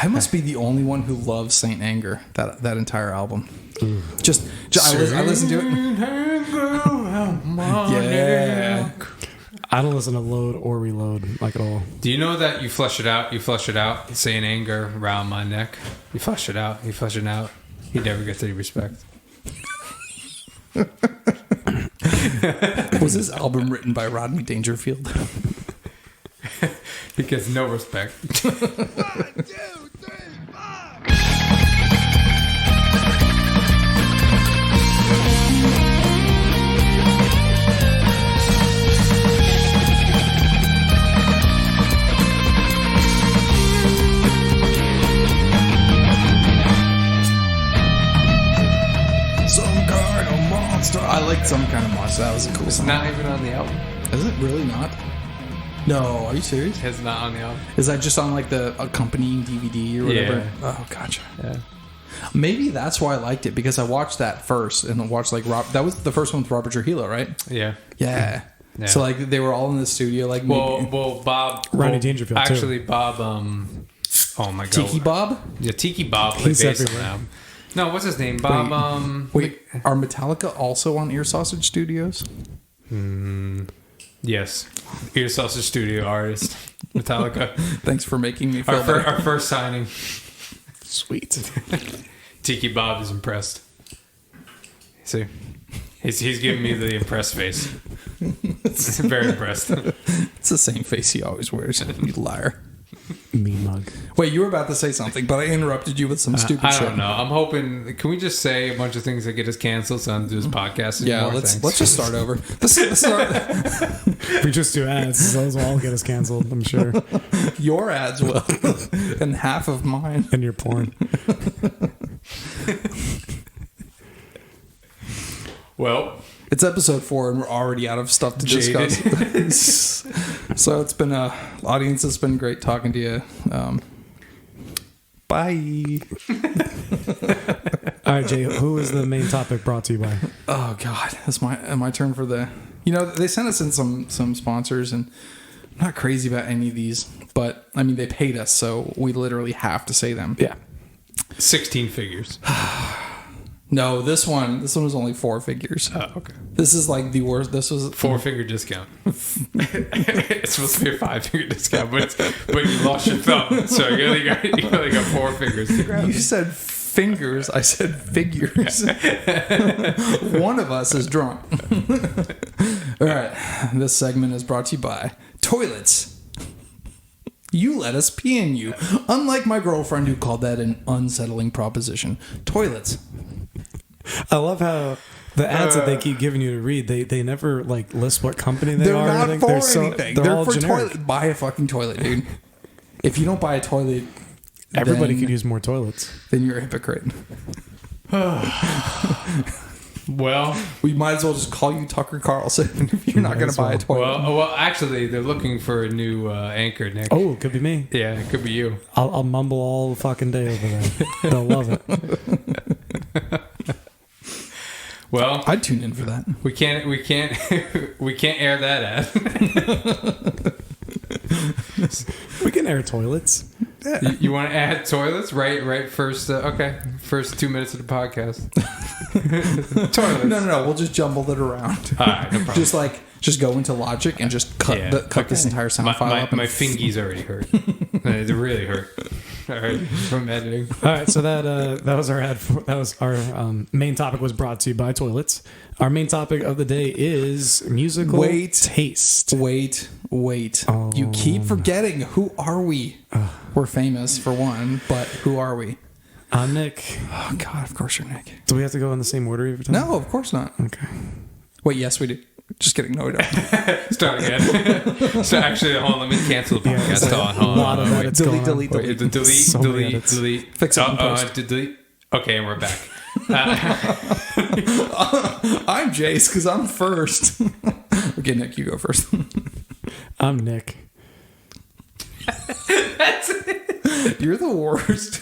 I must be the only one who loves Saint Anger, that entire album. Just I listened to it. Yeah. I don't listen to Load or Reload like at all. Do you know that you flush it out? Saying anger around my neck. You flush it out. He never gets any respect. Was this album written by Rodney Dangerfield? He gets no respect. 1, 2, 3, 5. I like Some Kind of Monster. That was a cool song. Not even on the album. Is it really not? No, are you serious? It's not on the album. Is that just on like the accompanying DVD or whatever? Yeah. Oh, gotcha. Yeah. Maybe that's why I liked it, because I watched that first and watched like that was the first one with Robert Trujillo, right? Yeah. Yeah. Yeah. So like they were all in the studio, like Well, Bob. Rodney Dangerfield, too. Actually, Bob. Oh my god. Tiki Bob. Yeah, Tiki Bob played He's bass on everywhere. the album. No, what's his name? Bob. Wait, are Metallica also on Ear Sausage Studios? Yes. Ear Sausage Studio artist. Metallica. Thanks for making me feel better. Our first signing. Sweet. Tiki Bob is impressed. See? He's giving me the impressed face. Very impressed. It's the same face he always wears. You liar. Mean mug. Wait, you were about to say something, but I interrupted you with some stupid shit. I don't know. I'm hoping. Can we just say a bunch of things that get us canceled so I don't do this podcast anymore? Yeah, Thanks. let's just start over. Let's start. If we just do ads, those will all get us canceled, I'm sure. Your ads will, and half of mine. And your porn. Well, It's episode 4, and we're already out of stuff to discuss. So it's been audience. It's been great talking to you. Bye. All right, Jay, who is the main topic brought to you by? Oh God, it's my turn for the. You know, they sent us in some sponsors, and I'm not crazy about any of these, but I mean they paid us, so we literally have to say them. Yeah. 16 figures. No, this one was only 4 figures. Oh, okay. This is like the worst. This was 4-figure discount. It's supposed to be a 5-figure discount, but you lost your thumb, so you only got 4 figures to grab. You said fingers. I said figures. One of us is drunk. All right. This segment is brought to you by toilets. You let us pee in you. Unlike my girlfriend who called that an unsettling proposition. Toilets. I love how the ads that they keep giving you to read, they never like list what company they They're are. not for anything. anything. They're all for generic. toilet. Buy a fucking toilet, dude. If you don't buy a toilet, Everybody could use more toilets. then you're a hypocrite. Well, We might as well just call you Tucker Carlson if you're not going to buy a toilet. well, actually, they're looking for a new anchor, Nick. Oh, it could be me. Yeah, it could be you. I'll mumble all fucking day over there. They'll love it. Well, I'd tune in for that. we can't air that ad. We can air toilets. You want to add toilets? Right. First, okay. First 2 minutes of the podcast. Toilets. No. We'll just jumble it around. All right, no problem. Just go into Logic and just cut this entire sound file up. My fingies already hurt. They really hurt. All right, from editing. All right, so that was our ad. That was our main topic was brought to you by toilets. Our main topic of the day is musical taste. Wait. Oh. You keep forgetting. Who are we? We're famous for one, but who are we? I'm Nick. Oh God, of course you're Nick. Do we have to go in the same order every time? No, of course not. Okay. Wait, yes, we do. Just kidding. No, we don't. Start again. So actually, hold on. Let me cancel the podcast. Hold on. Wait, delete. Delete. Fix it in post. Delete. Okay, and we're back. I'm Jase because I'm first. Okay, Nick, you go first. I'm Nick. You're the worst.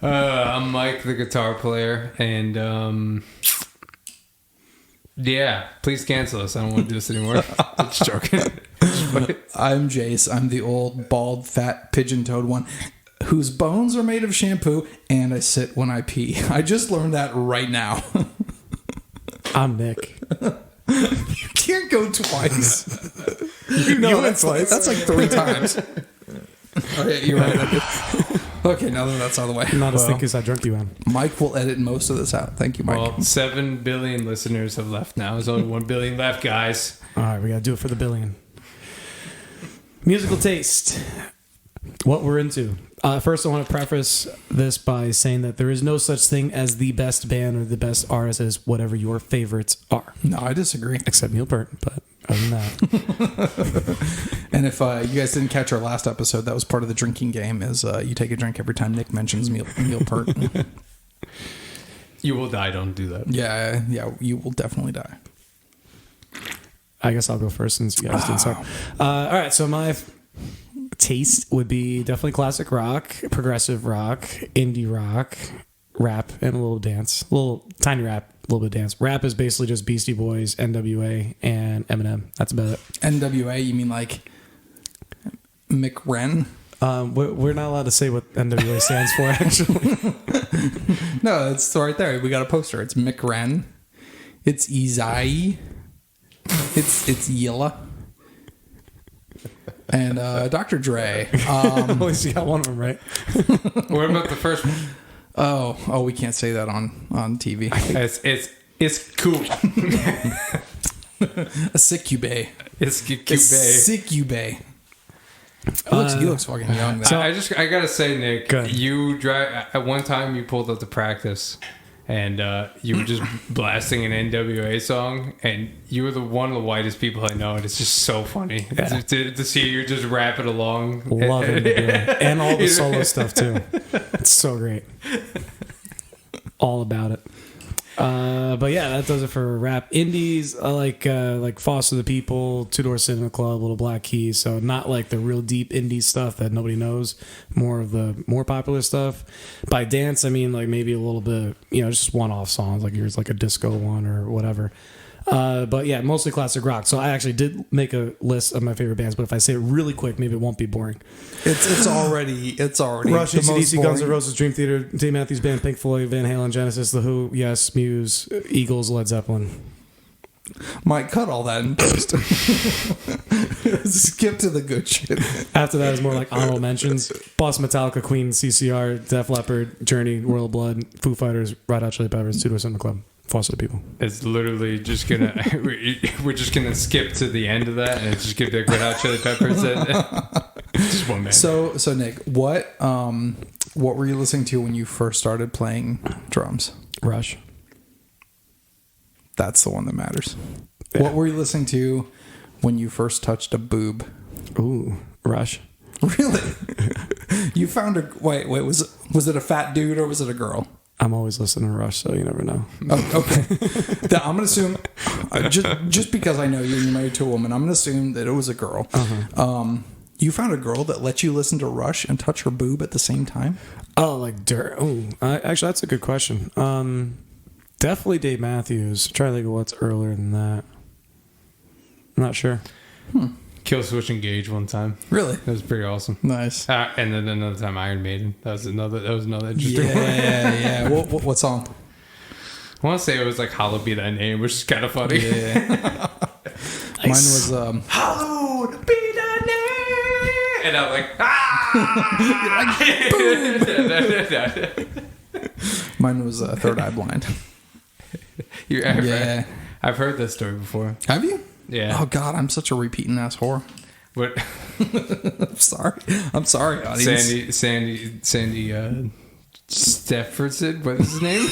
I'm Mike, the guitar player, and yeah, please cancel us. I don't want to do this anymore. Just joking. Just I'm Jase. I'm the old, bald, fat, pigeon-toed one whose bones are made of shampoo, and I sit when I pee. I just learned that right now. I'm Nick. You can't go twice. No, that's twice. That's like 3 times. Oh, yeah, you're right. Okay, now that that's out of the way. Not as thick as I drunk you am. Mike will edit most of this out. Thank you, Mike. Well, 7 billion listeners have left now. There's only 1 billion left, guys. All right, we got to do it for the billion. Musical taste. What we're into. First, I want to preface this by saying that there is no such thing as the best band or the best artist as whatever your favorites are. No, I disagree. Except Neil Peart, but other than that. And if you guys didn't catch our last episode, that was part of the drinking game, is you take a drink every time Nick mentions Neil Peart. You will die, don't do that. Yeah, you will definitely die. I guess I'll go first since you guys didn't start. All right, so my taste would be definitely classic rock, progressive rock, indie rock, rap, and a little dance. A little tiny rap, a little bit of dance. Rap is basically just Beastie Boys, NWA, and Eminem. That's about it. NWA, you mean like McRen? We're not allowed to say what NWA stands for, actually. No, it's right there. We got a poster. It's McRen. It's Izai. It's Yilla. And Dr. Dre. At least you got one of them right. What about the first one? Oh, we can't say that on TV. It's cool. A sickube. It's cute, Sickube. He looks fucking young. So I gotta say, Nick, Good. you drive at one time. You pulled up to practice, and you were just blasting an NWA song, and you were one of the whitest people I know, and it's just so funny to see you just rap it along. Loving it, and all the solo stuff too. It's so great. All about it. But yeah, that does it for rap. Indies, I like Foster the People, Two Door Cinema Club, Little Black Keys. So not like the real deep indie stuff that nobody knows. More of the more popular stuff. By dance, I mean like maybe a little bit, just one-off songs. Like here's like a disco one or whatever. But yeah, mostly classic rock. So I actually did make a list of my favorite bands, but if I say it really quick, maybe it won't be boring. It's already Rush, the most AC/DC, boring. Guns N' Roses, Dream Theater, Dave Matthews Band, Pink Floyd, Van Halen, Genesis, The Who, Yes, Muse, Eagles, Led Zeppelin. Might cut all that and post. Skip to the good shit. After that is more like honorable mentions. Boss, Metallica, Queen, CCR, Def Leppard, Journey, Royal Blood, Foo Fighters, Red Hot Chili Peppers, Two Door Cinema Club. Foster the People. It's literally just gonna we're just gonna skip to the end of that and it's just give the Red Hot Chili Peppers just one man. So Nick, what were you listening to when you first started playing drums? Rush. That's the one that matters. Yeah. What were you listening to when you first touched a boob? Ooh, Rush. Really? You found a wait, was it a fat dude or was it a girl? I'm always listening to Rush, so you never know. Oh, okay. I'm going to assume, just because I know you're married to a woman, I'm going to assume that it was a girl. Uh-huh. You found a girl that let you listen to Rush and touch her boob at the same time? Oh, like dirt. Oh, actually, that's a good question. Definitely Dave Matthews. Try to think of what's earlier than that. I'm not sure. Kill Switch Engage one time. Really? That was pretty awesome. Nice. And then another time Iron Maiden. That was another interesting one. Yeah. What song? I want to say it was like Hallowed Be Thy Name, which is kind of funny. Yeah. Mine was Hallowed Be Thy Name, and I'm like, Mine was Third Eye Blind. I've heard this story before. Have you? Yeah. Oh God, I'm such a repeating ass whore. But I'm sorry, audience. Sandy Stephenson, what is his name?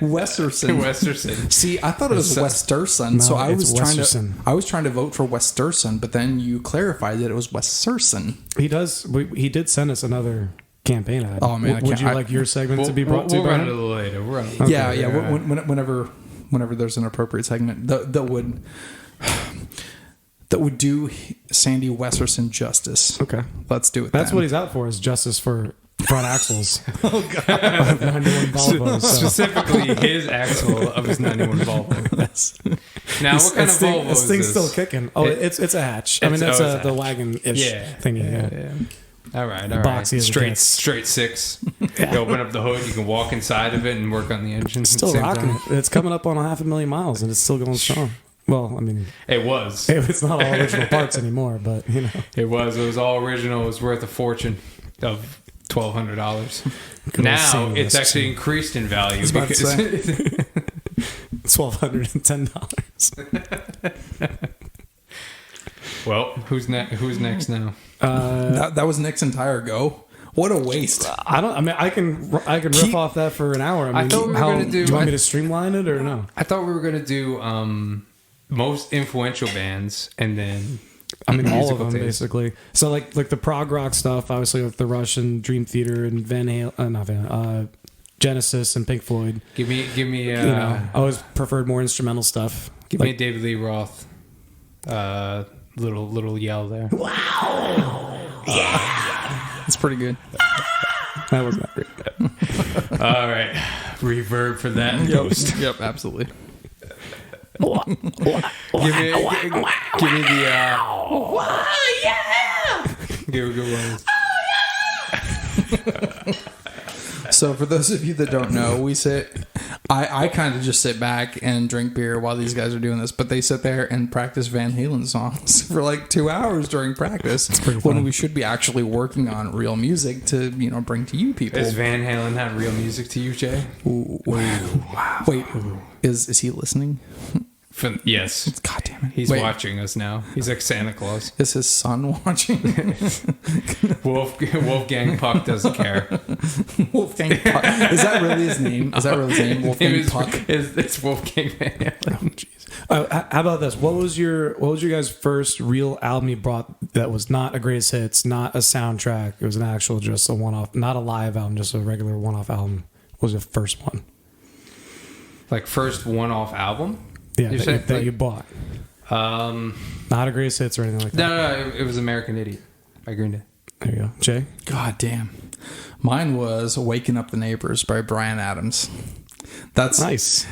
Westerson. See, I thought it was Westerson, so I was trying to vote for Westerson, but then you clarified that it was Westerson. He did send us another campaign ad. Oh man, would you like your segment to be brought to you? We'll run it a little later. Okay, yeah. Whenever there's an appropriate segment that would do Sandy Westerson justice. Okay, let's do it. That's what he's out for, is justice for front axles. Oh God, 91 Volvo. Specifically his axle of his 91 Volvo. Yes. Now, what kind of Volvo This is thing's this? still kicking. Oh, it's a hatch. I mean, that's it's a the hatch. wagon-ish thing. Yeah. All right. Boxy as it gets. Straight six. You open up the hood, you can walk inside of it and work on the engine. It's still rocking it. It's coming up on 500,000 miles, and it's still going strong. Well, I mean, It was. it's not all original parts anymore, but you know, It was all original. It was worth a fortune of $1,200. Now same it's risk. actually increased in value about to because $1,210. well, who's next now? That was Nick's entire go. What a waste. I mean, I can riff off that for an hour. I mean, thought we were gonna do- you want me to streamline it or no? I thought we were gonna do most influential bands and then I mean, all of musical them taste. basically. So like the prog rock stuff, obviously with the Rush and Dream Theater and Van Halen, Genesis and Pink Floyd. Give me You know, I always preferred more instrumental stuff. give me a David Lee Roth little yell there. It's pretty good. That was not great. All right, reverb for that ghost. Yep, absolutely. Give me the give a good one. So for those of you that don't know, I kind of just sit back and drink beer while these guys are doing this, but they sit there and practice Van Halen songs for like 2 hours during practice when we should be actually working on real music to, bring to you people. Is Van Halen not real music to you, Jay? Ooh, wow. Wait, is he listening? Yes. God damn it. He's watching us now. He's like Santa Claus. Is his son watching? Wolfgang Puck doesn't care. Wolfgang Puck. Is that really his name? Is that really his name? Wolfgang Puck. It's Wolfgang Van Halen. Oh, jeez. How about this? What was your guys' first real album you brought that was not a greatest hits, not a soundtrack? It was an actual, just a one-off, not a live album, just a regular one-off album. What was the first one? Like first one-off album? Yeah, that you bought. Not a greatest hits or anything like that. No, it was American Idiot by Green Day. There you go. Jay? God damn. Mine was Waking Up the Neighbors by Bryan Adams. That's nice.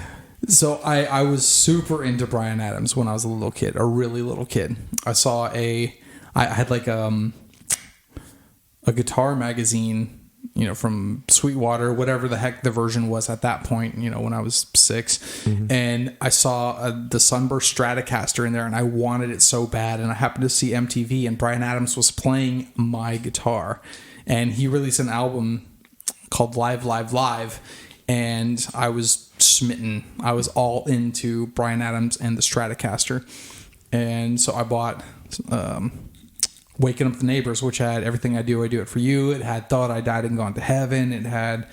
So I was super into Bryan Adams when I was a little kid, a really little kid. I had like a guitar magazine, from Sweetwater, whatever the heck the version was at that point, when I was 6. Mm-hmm. And I saw the Sunburst Stratocaster in there and I wanted it so bad. And I happened to see MTV and Bryan Adams was playing my guitar. And he released an album called Live, Live, Live. And I was smitten. I was all into Bryan Adams and the Stratocaster. And so I bought Waking Up the Neighbors, which had Everything I Do It For You. It had Thought I Died and Gone to Heaven. It had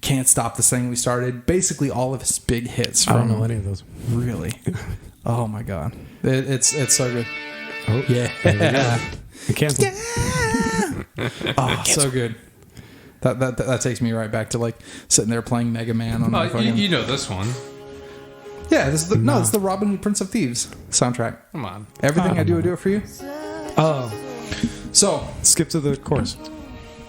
Can't Stop This Thing We Started. Basically all of his big hits. I don't know any of those. Really? Oh my God. It's so good. Oh, yeah. Cancel. Oh, so good. That takes me right back to like sitting there playing Mega Man on my fucking... You know this one. Yeah, it's the Robin Hood Prince of Thieves soundtrack. Come on. Everything I do it for you. Oh. So, skip to the chorus.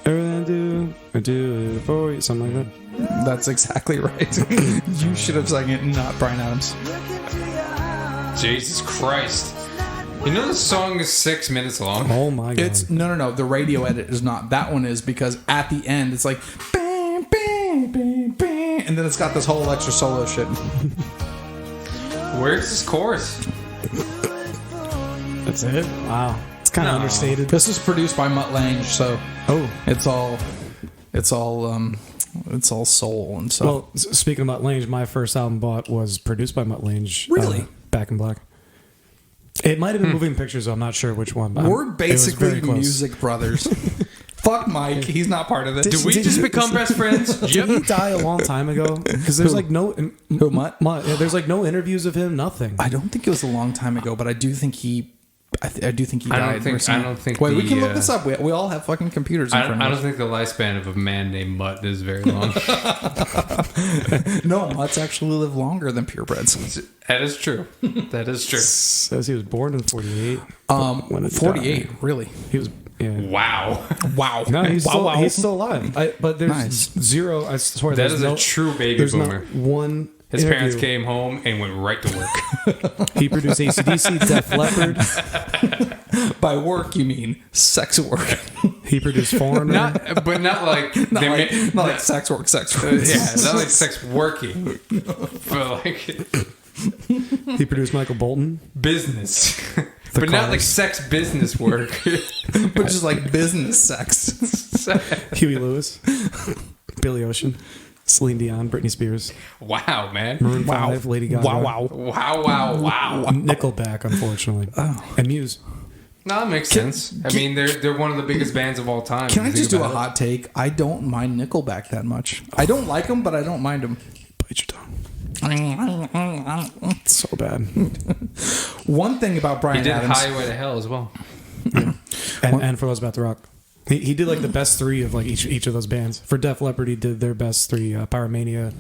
Everything I do it for you. Something like that. That's exactly right. You should have sang it, not Bryan Adams. Jesus Christ. You know the song is 6 minutes long? Oh my God. It's no. The radio edit is not. That one is because at the end it's like bang, bang, bang, bang, and then it's got this whole extra solo shit. Where's this chorus? That's it? Wow. It's kind of understated. This is produced by Mutt Lange, so it's all soul and stuff. Well, speaking about Lange, my first album bought was produced by Mutt Lange. Really? Back in Black. It might have been Moving Pictures, I'm not sure which one. We're basically music brothers. Fuck Mike, he's not part of it. Did we just become best friends? Did he die a long time ago? Because there's like no... Who, Mutt? Yeah, there's like no interviews of him, nothing. I don't think it was a long time ago, but I do think he... I do think he died. I don't think. Wait, we can look this up. We all have fucking computers in front of us. I don't think the lifespan of a man named Mutt is very long. No, Mutts actually live longer than purebreds. That is true. That is true. Says he was born in 48. 48, really? He was... Yeah. Wow. No, he's still alive. But there's zero... I swear that is a true baby boomer. Not one... His interview. parents came home and went right to work. He produced AC/DC, Def Leppard. By work, you mean sex work. He produced Foreigner. But not like not like sex work, sex work. yeah, not like sex working, but like He produced Michael Bolton. business. But not like sex business work. But just like business sex. Huey Lewis. Billy Ocean. Celine Dion. Britney Spears. Wow, man. Maroon 5. Lady Gaga. Wow. Nickelback, unfortunately. And Muse. No, that makes sense. I mean, they're one of the biggest bands of all time. Can I just do a about it. hot take? I don't mind Nickelback that much. I don't like them, but I don't mind them. Bite your tongue. It's so bad. One thing about Bryan He did Adams. Highway to Hell as well. And For Those About to Rock. He did like the best three of like each of those bands. For Def Leppard, he did their best three: Pyromania,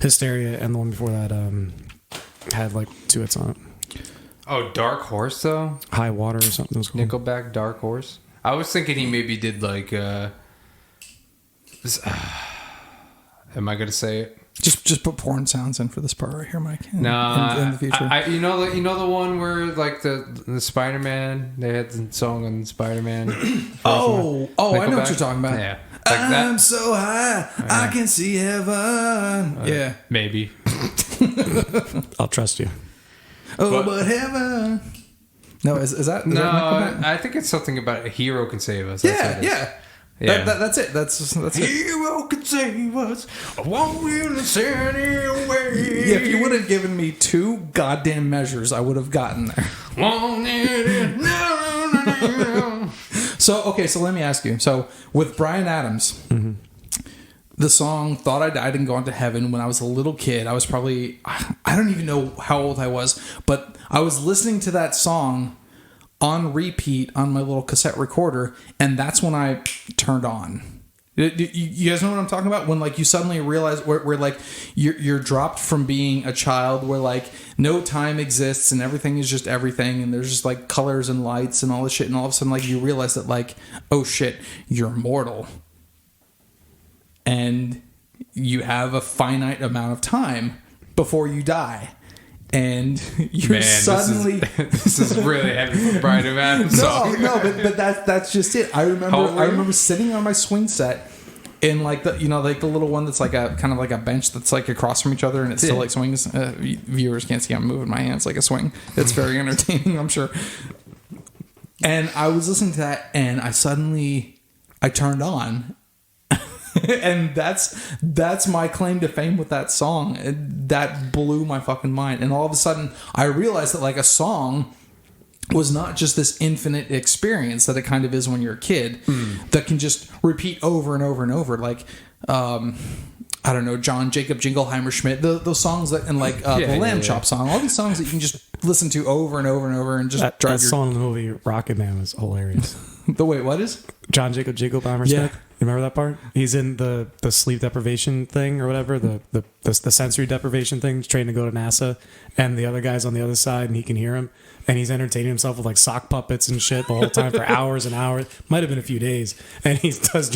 Hysteria, and the one before that had like 2 hits on it. Oh, Dark Horse though. High Water or something was cool. Nickelback, Dark Horse. I was thinking he maybe did like. Am I gonna say it? Just put porn sounds in for this part right here, Mike. No, in the future. you know the one where like the Spider-Man, they had the song on Spider-Man. I know what Nickelback? you're talking about. Yeah, like I'm that. so high, I can see heaven. Yeah. Maybe. I'll trust you. Oh, but heaven. No, is that No, Nickelback? I think it's something about a hero can save us. That's what Yeah, it is. yeah. Yeah. That's it. That's it. Hero can save us. I won't really send it away. Yeah, if you would have given me 2 goddamn measures, I would have gotten there. So let me ask you. So with Bryan Adams, the song "Thought I Died and Gone to Heaven," when I was a little kid, I was probably, I don't even know how old I was, but I was listening to that song on repeat on my little cassette recorder, and that's when I turned on. You guys know what I'm talking about? When like you suddenly realize where like you're dropped from being a child where like no time exists and everything is just everything, and there's just like colors and lights and all this shit, and all of a sudden like you realize that like, oh shit, you're mortal and you have a finite amount of time before you die. And you're suddenly this is really heavy for Bryan Adams. no, but that's just it. I remember sitting on my swing set in like the like the little one that's like a kind of like a bench that's like across from each other and it still like swings. Viewers can't see I'm moving my hands like a swing. It's very entertaining, I'm sure. And I was listening to that and I turned on. And that's my claim to fame with that song. That blew my fucking mind. And all of a sudden, I realized that like a song was not just this infinite experience that it kind of is when you're a kid that can just repeat over and over and over. Like, I don't know, John Jacob Jingleheimer Schmidt, those songs that, and like the Lamb Chop song, all these songs that you can just listen to over and over and over and just that song in the movie Rocket Man was hilarious. What is? John Jacob Jingleheimer Schmidt. You remember that part? He's in the sleep deprivation thing or whatever, the sensory deprivation thing, trying to go to NASA, and the other guy's on the other side and he can hear him, and he's entertaining himself with like sock puppets and shit the whole time for hours and hours. Might have been a few days, and he does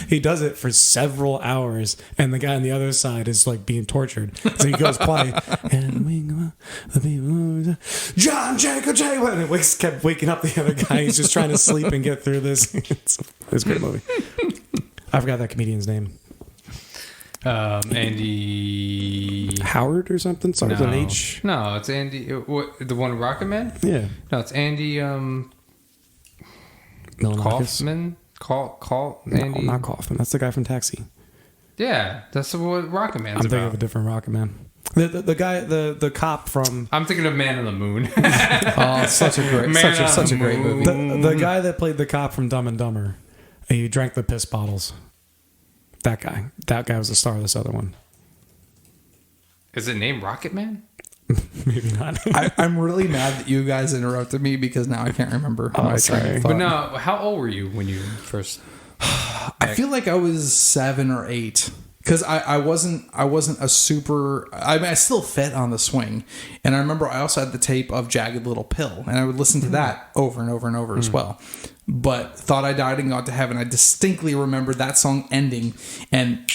he does it for several hours, and the guy on the other side is like being tortured. So he goes quiet, and we go, the people, John Jacob, and it kept waking up the other guy. He's just trying to sleep and get through this. It's a great movie. I forgot that comedian's name. Andy Howard or something? Sorry, is that an H? No, it's Andy. What, the one Rocket Man? Yeah. No, it's Andy Milonakis? Kaufman. No, Andy. not Kaufman. That's the guy from Taxi. Yeah, that's what Rocket Man's I'm thinking about. of a different Rocket Man. The guy, the cop from. I'm thinking of Man on the Moon. Oh, such a great movie. The guy that played the cop from Dumb and Dumber. He drank the piss bottles. That guy was the star of this other one. Is it named Rocket Man? Maybe not. I'm really mad that you guys interrupted me because now I can't remember. Sorry. But no, how old were you when you first? I feel like I was 7 or 8 because I wasn't a super. I mean, I still fit on the swing, and I remember I also had the tape of Jagged Little Pill, and I would listen to that over and over and over as well. But Thought I Died and Got to Heaven, I distinctly remember that song ending, and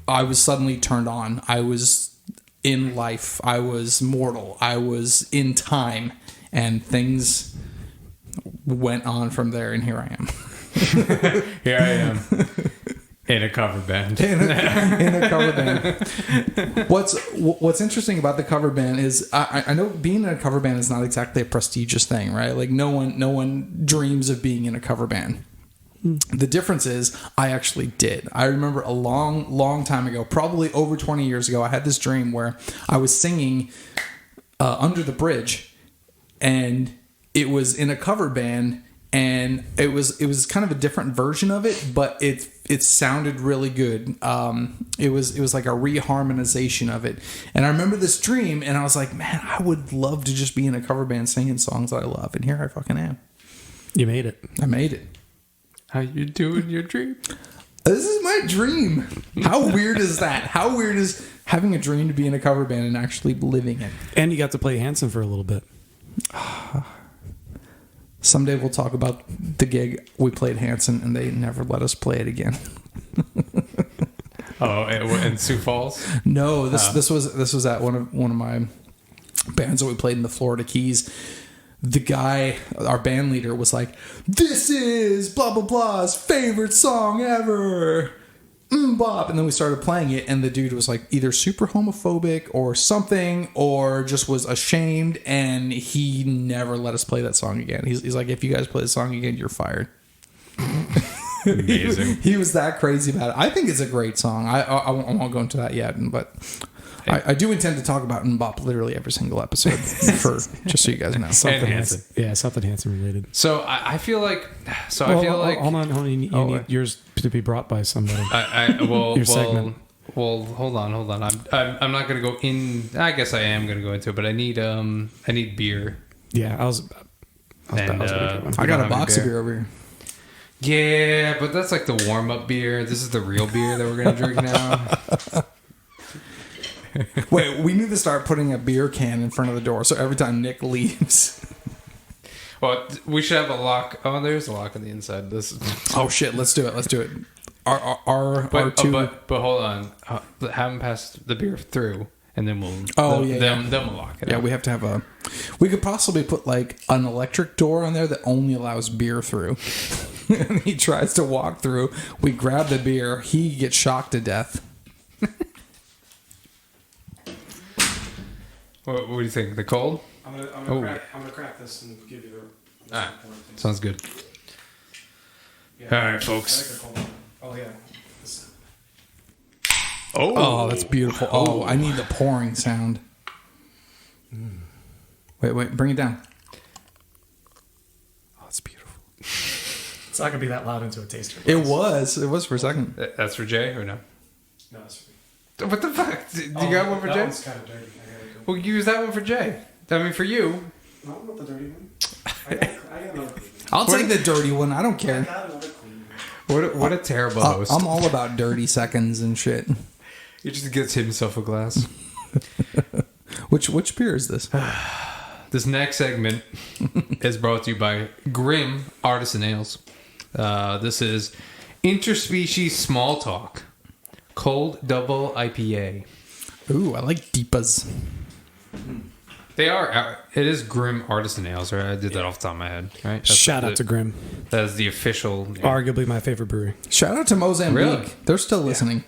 I was suddenly turned on. I was in life. I was mortal. I was in time, and things went on from there, and here I am. Here I am. In a cover band. in a cover band. What's interesting about the cover band is I know being in a cover band is not exactly a prestigious thing, right? Like no one dreams of being in a cover band. The difference is I actually did. I remember a long time ago, probably over 20 years ago, I had this dream where I was singing Under the Bridge, and it was in a cover band, and it was kind of a different version of it, but it sounded really good. It was like a reharmonization of it. And I remember this dream, and I was like, man, I would love to just be in a cover band singing songs that I love. And here I fucking am. You made it. I made it. How you doing your dream? This is my dream. How weird is that? How weird is having a dream to be in a cover band and actually living it? And you got to play Hanson for a little bit. Someday we'll talk about the gig we played Hanson, and they never let us play it again. Oh, in Sioux Falls? No, this was at one of my bands that we played in the Florida Keys. The guy, our band leader, was like, "This is blah blah blah's favorite song ever." Bop. And then we started playing it, and the dude was like either super homophobic or something, or just was ashamed, and he never let us play that song again. He's like, "If you guys play the song again, you're fired." Amazing. He was that crazy about it. I think it's a great song. I won't go into that yet, but I do intend to talk about Mbop literally every single episode, for just so you guys know. Something Hanson. Hanson. Yeah, something Hanson related. So I feel like. Hold on. You need yours to be brought by somebody. Your segment. Well, hold on. I'm not gonna go in. I guess I am gonna go into it, but I need beer. Yeah, I was I got a box of beer over here. Yeah, but that's like the warm up beer. This is the real beer that we're gonna drink now. Wait, we need to start putting a beer can in front of the door, so every time Nick leaves. Well, we should have a lock. Oh, there's a lock on the inside. Oh shit! Let's do it. Our two. But hold on. Have them pass the beer through, and then we'll. Then we'll lock it. Yeah, up. we have to have a. We could possibly put like an electric door on there that only allows beer through. And he tries to walk through. We grab the beer. He gets shocked to death. What do you think? The cold? I'm gonna crack this and give you the. All right. Sounds good. Yeah. All right, folks. Oh yeah. Oh, that's beautiful. Oh, I need the pouring sound. Wait, bring it down. Oh, it's beautiful. It's not gonna be that loud into a taster. It was for a second. That's for Jay or no? No, it's for me. What the fuck? Do you got one for that Jay? One's kind of dirty. Well, use that one for Jay. I mean, for you. No, not the dirty one. I got another clean one. I'll take the dirty one. I don't care. I got another clean one. What a terrible host. I'm all about dirty seconds and shit. He just gets himself a glass. Which beer is this? This next segment is brought to you by Grim Artisan Ales. This is Interspecies Small Talk. Cold Double IPA. Ooh, I like Deepas. They are. It is Grim Artisan Ales, right? I did that off the top of my head, right? Shout out to Grim. That is the official. Arguably my favorite brewery. Shout out to Mozambique. Really? They're still listening.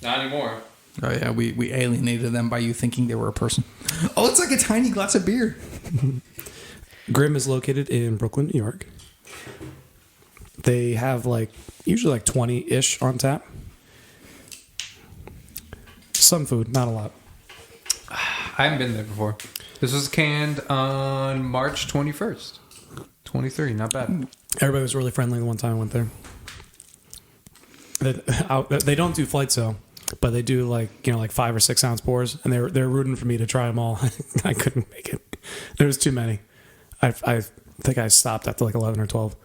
Not anymore. Oh yeah, we alienated them by you thinking they were a person. Oh, it's like a tiny glass of beer. Grim is located in Brooklyn, New York. They have usually 20-ish on tap. Some food, not a lot. I haven't been there before. This was canned on March 21st. 23, not bad. Everybody was really friendly the one time I went there. They don't do flight sale, but they do 5 or 6 ounce pours, and they're rooting for me to try them all. I couldn't make it. There was too many. I think I stopped after 11 or 12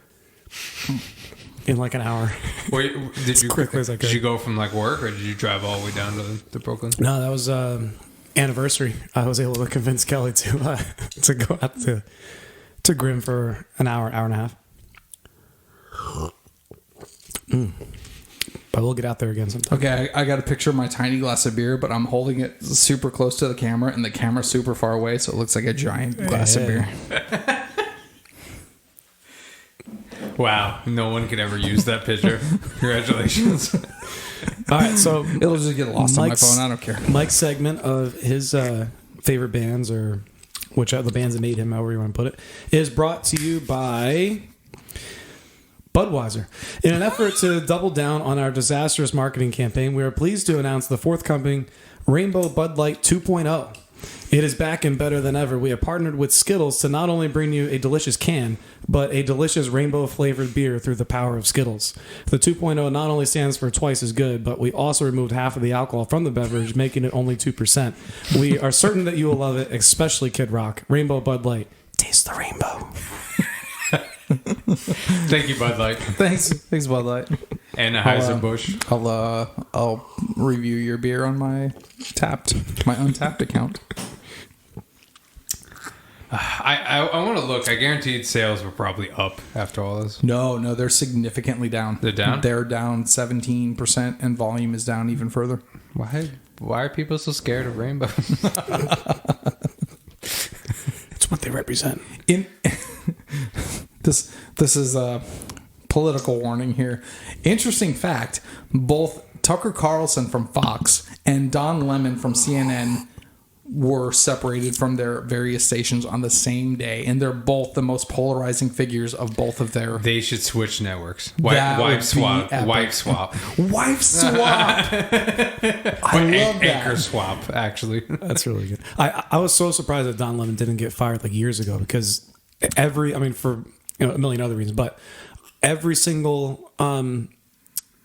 in an hour. Wait, quickly as I could. Did you go from work, or did you drive all the way down to Brooklyn? No, that was anniversary. I was able to convince Kelly to go out to Grim for an hour and a half. But we'll get out there again sometime. Okay, I got a picture of my tiny glass of beer, but I'm holding it super close to the camera, and the camera's super far away, so it looks like a giant glass of beer. Wow, no one could ever use that picture. Congratulations. All right, so It'll just get lost on my phone. I don't care. Mike's segment of his favorite bands, or which are the bands that made him, however you want to put it, is brought to you by Budweiser. In an effort to double down on our disastrous marketing campaign, we are pleased to announce the forthcoming Rainbow Bud Light 2.0. It is back and better than ever. We have partnered with Skittles to not only bring you a delicious can, but a delicious rainbow-flavored beer through the power of Skittles. The 2.0 not only stands for twice as good, but we also removed half of the alcohol from the beverage, making it only 2%. We are certain that you will love it, especially Kid Rock. Rainbow Bud Light. Taste the rainbow. Thank you, Bud Light. Thanks, Bud Light. And Anheuser-Busch. I'll review your beer on my Untapped account. I want to look. I guaranteed sales were probably up after all this. No, they're significantly down. They're down? They're down 17%, and volume is down even further. Why are people so scared of rainbow? It's what they represent. This is a political warning here. Interesting fact, both Tucker Carlson from Fox and Don Lemon from CNN were separated from their various stations on the same day, and they're both the most polarizing figures of both of their... They should switch networks. That would Wife be swap. epic. Wife swap. Wife swap! I love that. Anchor swap, actually. That's really good. I was so surprised that Don Lemon didn't get fired like years ago, because for a million other reasons, but every single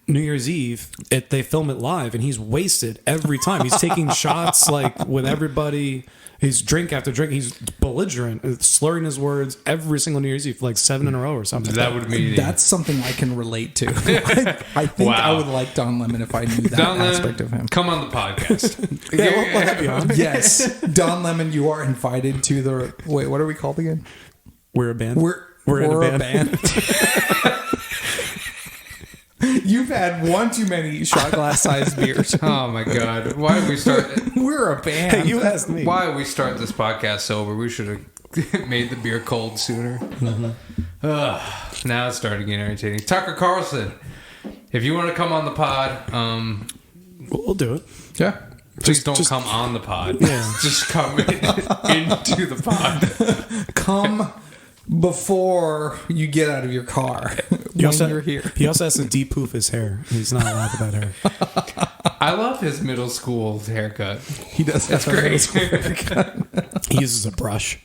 New Year's Eve, they film it live, and he's wasted every time. He's taking shots like with everybody. He's drink after drink. He's belligerent, slurring his words every single New Year's Eve, like 7 in a row or something. That would be... That's something I can relate to. I think I would like Don Lemon if I knew that aspect of him. Come on the podcast. Yeah, we'll have you on. Yes, Don Lemon, you are invited to the... Wait, what are we called again? We're a band. We're in a band. You've had one too many shot glass sized beers. Oh my god! Why did we start? We're a band. Hey, you asked me. Why did we start this podcast sober? We should have made the beer cold sooner. Now it's starting getting irritating. Tucker Carlson, if you want to come on the pod, We'll do it. Yeah. please don't come on the pod. Yeah. Just come into the pod. Come before you get out of your car you're here. He also has to de-poof his hair. He's not allowed with that hair. I love his middle school haircut. He does. That's great. He uses a brush.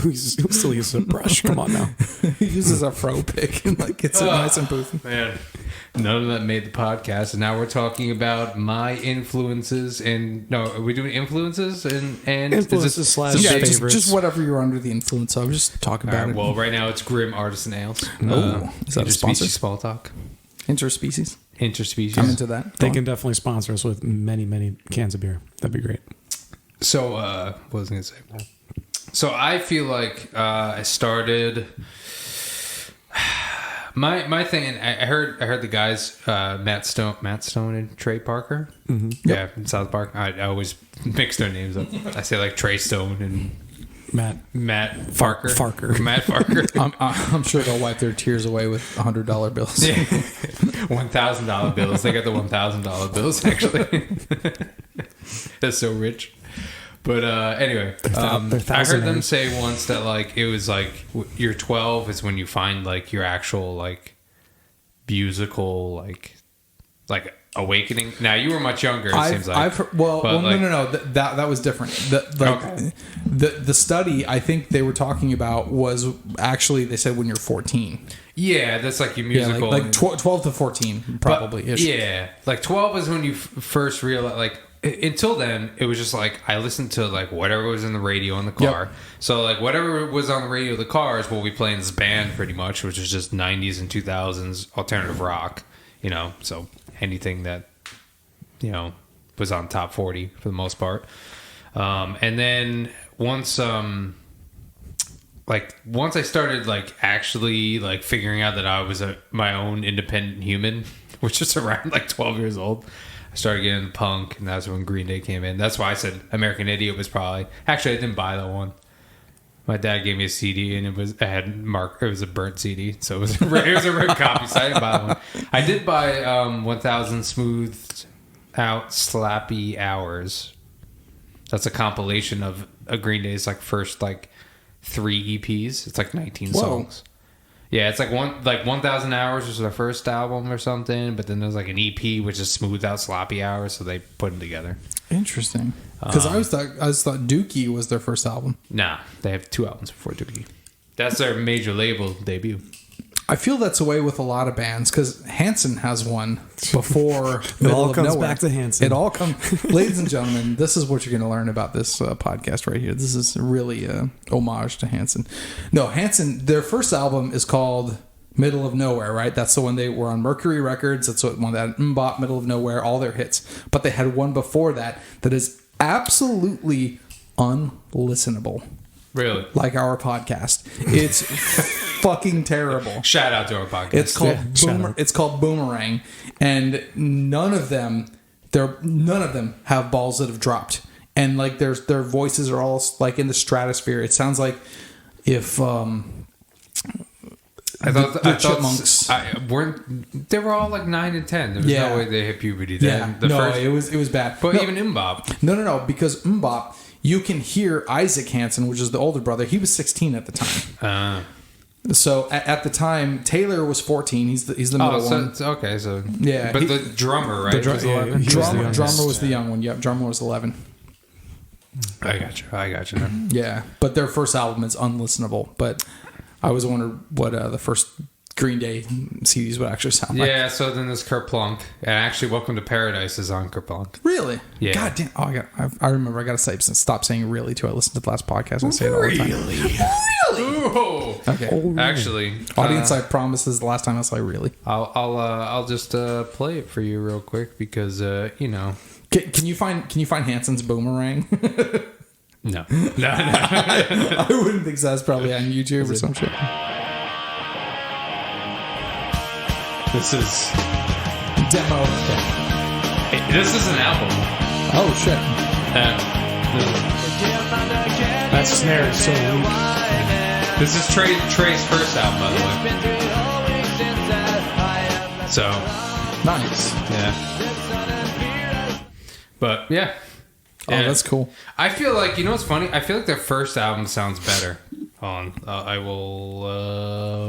He still uses a brush. Come on now. He uses a fro pick and like gets it nice and poofy. Man, none of that made the podcast, and now we're talking about my influences. And no, are we doing influences and Influences slash Yeah, favorites. just whatever you're under the influence of. Just talk All about right, it. well, right now it's Grim Artisan Ales. Oh, is that a sponsor? Interspecies small talk. Interspecies. Interspecies. I'm into that. They can definitely sponsor us with many, many cans of beer. That'd be great. So, what was I going to say? So I feel like I started my thing, and I heard the guys Matt Stone and Trey Parker, yeah, from South Park. I always mix their names up. I say like Trey Stone and Matt Farker. Matt Farker. I'm sure they'll wipe their tears away with $100 bills. Yeah. $1,000 bills. They got the $1,000 bills actually. That's so rich. But anyway, I heard them say once that like it was like you're 12 is when you find like your actual like musical like awakening. Now you were much younger. It seems like. No. That was different. The study I think they were talking about was actually they said when you're 14. Yeah, that's like your musical. Yeah, like 12 to 14 probably. Yeah, like 12 is when you first realize like. Until then, it was just like I listened to like whatever was in the radio in the car. Yep. So like whatever was on the radio in the car is what we play in this band pretty much, which is just 90s and 2000s alternative rock, you know. So anything that, you know, was on top 40 for the most part. And then once I started like actually like figuring out that I was my own independent human, which is around like 12 years old, I started getting into punk, and that's when Green Day came in. That's why I said American Idiot was probably... Actually, I didn't buy that one. My dad gave me a CD, and it was a burnt CD, so it was a ripped copy, so I didn't buy one. I did buy 1,000 Smoothed Out Slappy Hours. That's a compilation of a Green Day's like first like 3 EPs. It's like 19 songs. Yeah, it's like 1,000 Hours was their first album or something, but then there's like an EP which is Smoothed Out Sloppy Hours, so they put them together. Interesting. Because I always thought Dookie was their first album. Nah, they have 2 albums before Dookie. That's their major label debut. I feel that's the way with a lot of bands because Hanson has one before It all comes back to Hanson. It all comes, ladies and gentlemen. This is what you're going to learn about this podcast right here. This is really a homage to Hanson. No, Hanson. Their first album is called Middle of Nowhere, right? That's the one they were on Mercury Records. That's what one that had Mbop, Middle of Nowhere, all their hits. But they had one before that is absolutely unlistenable. Really? Like our podcast. It's fucking terrible. Shout out to our podcast. It's called Boomerang, and none of them have balls that have dropped, and like their voices are all like in the stratosphere. It sounds like if I thought Chipmunks they were all like 9 and 10. There was no way they hit puberty then. It was bad. But even Mbop. No, because Mbop, you can hear Isaac Hanson, which is the older brother. He was 16 at the time. So at the time, Taylor was 14. He's the middle one. Okay, so yeah, but the drummer, right? Drummer was the young one. Yep, drummer was 11. I got you. Yeah, but their first album is unlistenable. But I was wondering what the first Green Day CDs would actually sound like. Yeah, so then there's Kerplunk. And actually, Welcome to Paradise is on Kerplunk. Really? Yeah. God damn. Oh, I remember. I got to stop saying really too. I listened to the last podcast and say it all the time. Really? Ooh. Okay. Oh, actually, audience, I promise this is the last time I say really. I'll just play it for you real quick because you know. Can you find Hanson's Boomerang? No. I wouldn't think so. That's probably on YouTube or some shit. This is demo. This is an album. Oh shit! That snare is so weak. This is Trey's first album, by the way. So nice. Yeah. But yeah. Oh, that's cool. I feel like, you know what's funny? I feel like their first album sounds better. Hold on. I will...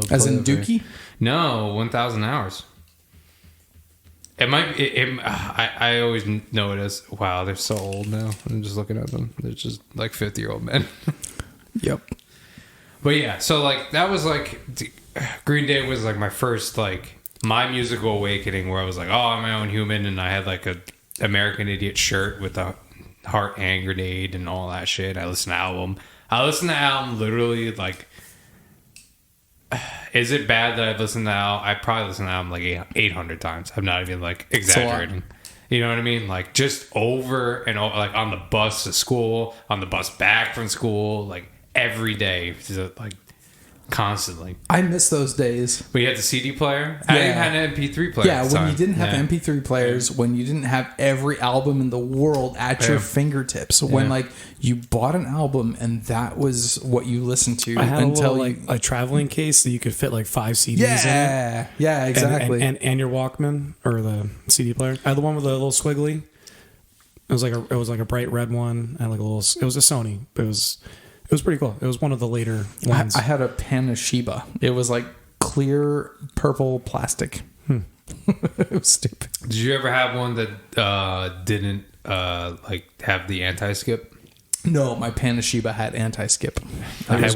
As in Dookie? No, 1,000 Hours. It might... I always know it as... Wow, they're so old now. I'm just looking at them. They're just like 50-year-old men. Yep. But yeah, so like that was like... Green Day was like my first like... My musical awakening where I was like, oh, I'm my own human. And I had like a American Idiot shirt with a heart hand grenade and all that shit. I listened to the album literally like, is it bad that I've listened to the album? I probably listened to the album like 800 times. I'm not even like exaggerating. You know what I mean? Like just over and over, like on the bus to school, on the bus back from school, like every day, like constantly. I miss those days. We had the CD player. I even had an MP3 player. Yeah, when you didn't have MP3 players, when you didn't have every album in the world at your fingertips, when like you bought an album and that was what you listened to. I had until like a traveling case that you could fit like 5 CDs in. Yeah, exactly. And your Walkman or the CD player. I had the one with the little squiggly. It was like a bright red one. I had like a little. It was a Sony, but it was pretty cool. It was one of the later ones. I had a Panashiba. It was like clear purple plastic. It was stupid. Did you ever have one that didn't like have the anti-skip? No, my Panashiba had anti-skip. I had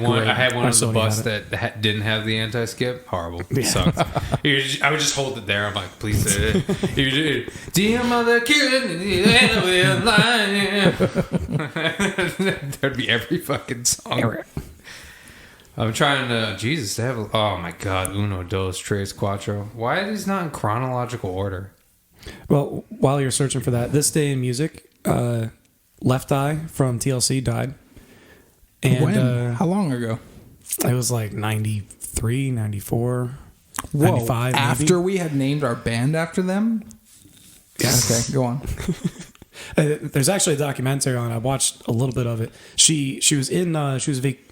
one on the bus that didn't have the anti-skip. Horrible. It sucked. I would just hold it there. I'm like, please say it. Dear mother, there'd be every fucking song. I'm trying to... Jesus, they have... Oh my God. Uno, dos, tres, cuatro. Why are these not in chronological order? Well, while you're searching for that, This Day in Music... Left Eye from TLC died. And when? How long ago? It was like 93, 94. Whoa, 95 maybe? after we had named our band after them? Yes. Okay, go on. There's actually a documentary on it. I watched a little bit of it. She was in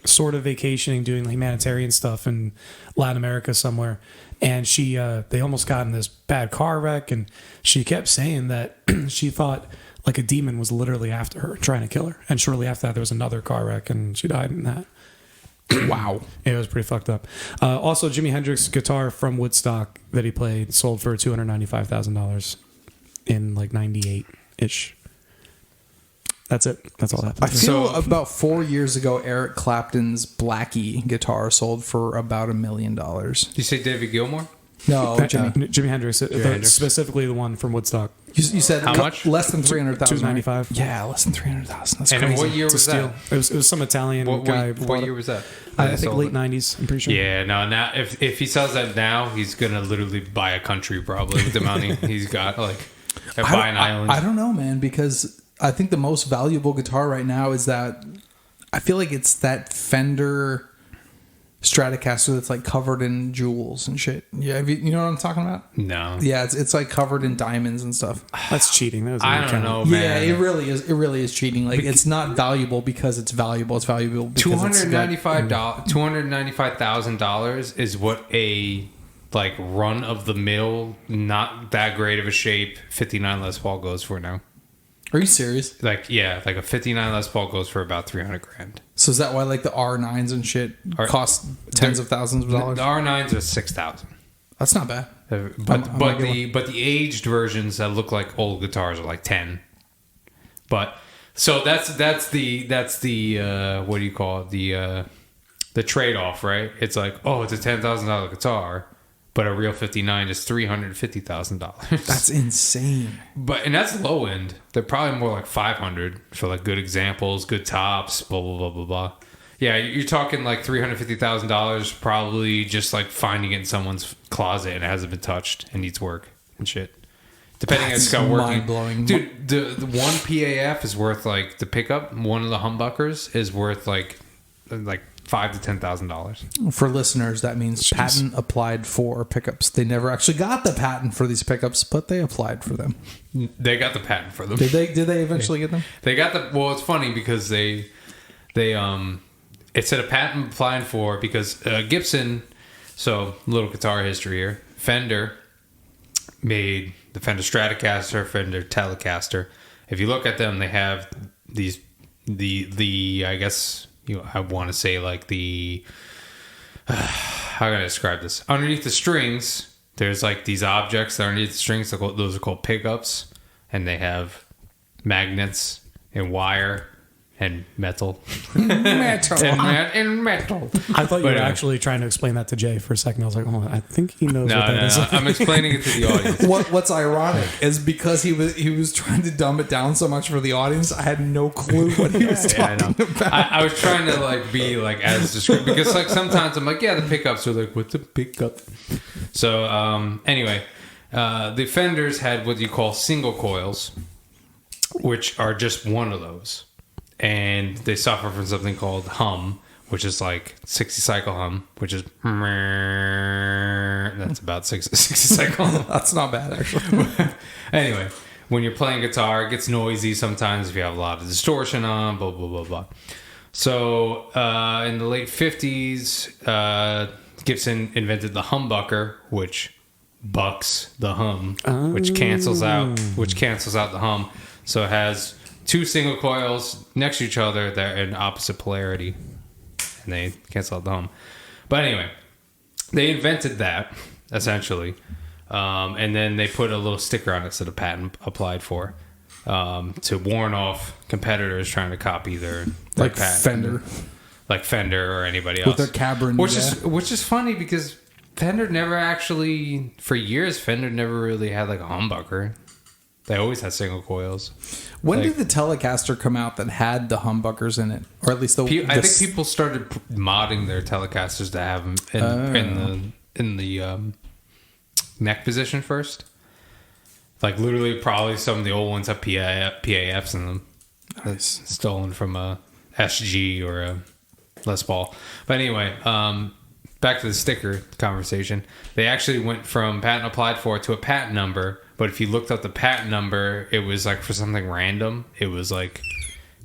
sort of vacationing, doing humanitarian stuff in Latin America somewhere, and they almost got in this bad car wreck, and she kept saying that she thought like a demon was literally after her, trying to kill her, and shortly after that there was another car wreck, and she died in that. Wow. It was pretty fucked up. Also, Jimi Hendrix's guitar from Woodstock that he played sold for $295,000 in like 98-ish. That's it. That's all that I happened. feel about 4 years ago, Eric Clapton's Blackie guitar sold for about $1 million. Did you say David Gilmour? No, Jimmy. Jimi Hendrix, specifically the one from Woodstock. You said how much? Less than 300,000. $295,000. Yeah, less than 300,000. That's And crazy. in what year was that? It was some Italian guy. What year was that? I think late 90s. I'm pretty sure. Yeah, no. Now, if he sells that now, he's gonna literally buy a country probably with the money he's got. Like, buy an island. I don't know, man, because I think the most valuable guitar right now is that I feel like it's that Fender Stratocaster that's like covered in jewels and shit. Yeah, you know what I'm talking about? No. Yeah, it's like covered in diamonds and stuff. That's cheating. That I don't know, man. Yeah, it really is. It really is cheating. Like it's not valuable because it's valuable. It's valuable because $295,000 is what a like run of the mill, not that great of a shape 59 Les Paul goes for now. Are you serious? Like a 59 Les Paul goes for about $300,000. So is that why like the R9s and shit cost tens of thousands of dollars? The R9s are $6,000. That's not bad. But the aged versions that look like old guitars are like 10. But so that's the what do you call it? The trade off, right? It's like, oh, it's a $10,000 guitar, but a real 59 is $350,000. That's insane. And that's low end. They're probably more like 500 for like good examples, good tops, blah blah blah blah blah. Yeah, you're talking like $350,000, probably just like finding it in someone's closet and it hasn't been touched and needs work and shit. Depending on it's got working. Mind-blowing. Dude, the one PAF is worth like the pickup. One of the humbuckers is worth like $5,000 to $10,000. For listeners, that means patent applied for pickups. They never actually got the patent for these pickups, but they applied for them. They got the patent for them. Did they eventually get them? They got the. Well, it's funny because it said a patent applied for because Gibson. So little guitar history here. Fender made the Fender Stratocaster, Fender Telecaster. If you look at them, they have these I guess. I want to say like how can I describe this? Underneath the strings, there's like these objects that are underneath the strings. Those are called pickups, and they have magnets and wire and metal. Metal. and metal. I thought you were actually trying to explain that to Jay for a second. I was like, oh, I think he knows what that is. I'm explaining it to the audience. What's ironic is because he was trying to dumb it down so much for the audience, I had no clue what he was talking about. I was trying to like be like as descriptive because like sometimes I'm like, yeah, the pickups are like, what's a pickup? So anyway, the Fenders had what you call single coils, which are just one of those. And they suffer from something called hum, which is like 60 cycle hum, which is that's about 60 cycle hum. That's not bad, actually. Anyway, when you're playing guitar, it gets noisy sometimes if you have a lot of distortion on, blah, blah, blah, blah. So in the late 50s, Gibson invented the humbucker, which bucks the hum, which cancels out the hum. So it has two single coils next to each other that are in opposite polarity, and they cancel out the hum. But anyway, they invented that essentially, and then they put a little sticker on it so the patent applied for to warn off competitors trying to copy their like patent. Like Fender or anybody else with their Cabrin, which is funny because Fender never actually, for years, Fender never really had like a humbucker. They always had single coils. When did the Telecaster come out that had the humbuckers in it, or at least I think people started modding their Telecasters to have them in the neck position first. Like literally, probably some of the old ones have PAFs in them. Nice. Stolen from a SG or a Les Paul. But anyway, back to the sticker conversation. They actually went from patent applied for to a patent number. But if you looked up the patent number, it was like for something random. It was like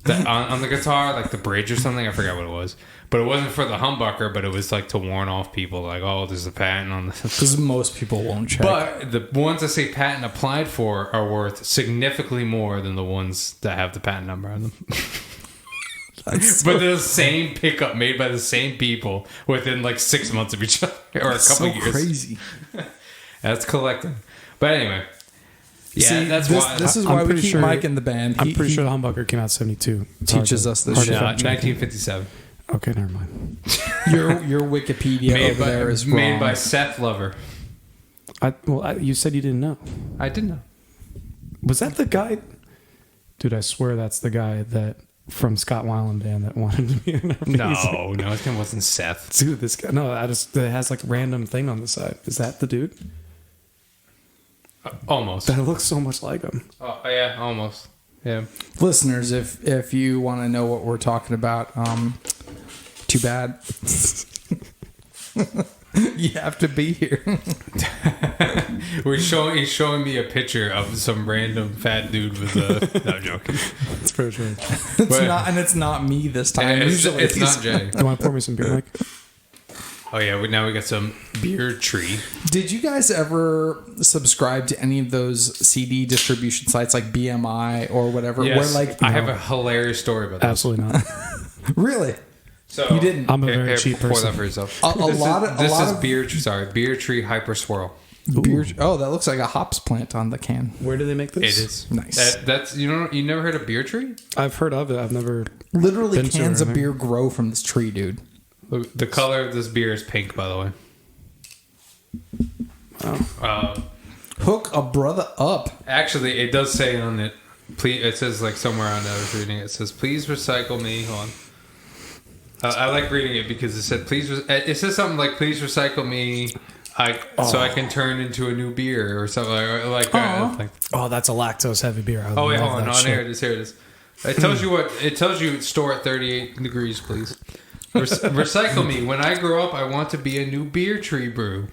on the guitar, like the bridge or something. I forgot what it was. But it wasn't for the humbucker, but it was like to warn off people, like, oh, there's a patent on this. Because most people won't check. But the ones that say patent applied for are worth significantly more than the ones that have the patent number on them. But they're the same pickup made by the same people within like 6 months of each other, or a couple years. Crazy. That's collecting. But anyway. Yeah, See, that's why. This is why we keep Mike in the band. I'm pretty sure the humbucker came out 72. Teaches us this shit. 1957. Okay, never mind. Your Wikipedia over there is wrong. Made by Seth Lover. You said you didn't know. I didn't know. Was that the guy? Dude, I swear that's the guy that from Scott Weiland band that wanted to be in our No, his name wasn't Seth. Dude, this guy. No, it has like a random thing on the side. Is that the dude? Almost. That looks so much like him. Oh, yeah, almost. Yeah. Listeners, if you want to know what we're talking about, too bad. You have to be here. He's showing me a picture of some random fat dude with a... No, I'm joking. That's for sure. It's not me this time. Usually it's not Jay. Do you want to pour me some beer, Mike? Oh, yeah. Now we got some beer tree. Did you guys ever subscribe to any of those CD distribution sites like BMI or whatever? Yes. Where, I have a hilarious story about that. Absolutely not. Really? So you didn't? I'm a very cheap person. Pour that for yourself. This is Beer Tree Hyper Swirl. Oh, that looks like a hops plant on the can. Where do they make this? It is nice. That's you never heard of Beer Tree? I've heard of it. I've never. Literally, cans of beer grow from this tree, dude. The color of this beer is pink, by the way. Wow. Hook a brother up. Actually, it does say on it. Please, it says like somewhere on there. I was reading it. It says, "Please recycle me." Hold on. I like reading it because it said, "Please." It says something like, "Please recycle me." So I can turn into a new beer or something like Oh, that's a lactose heavy beer. Oh wait, hold on. Here it is. Here it is. It tells you what. It tells you store at 38 degrees, please. Recycle me. When I grow up, I want to be a new beer tree brew.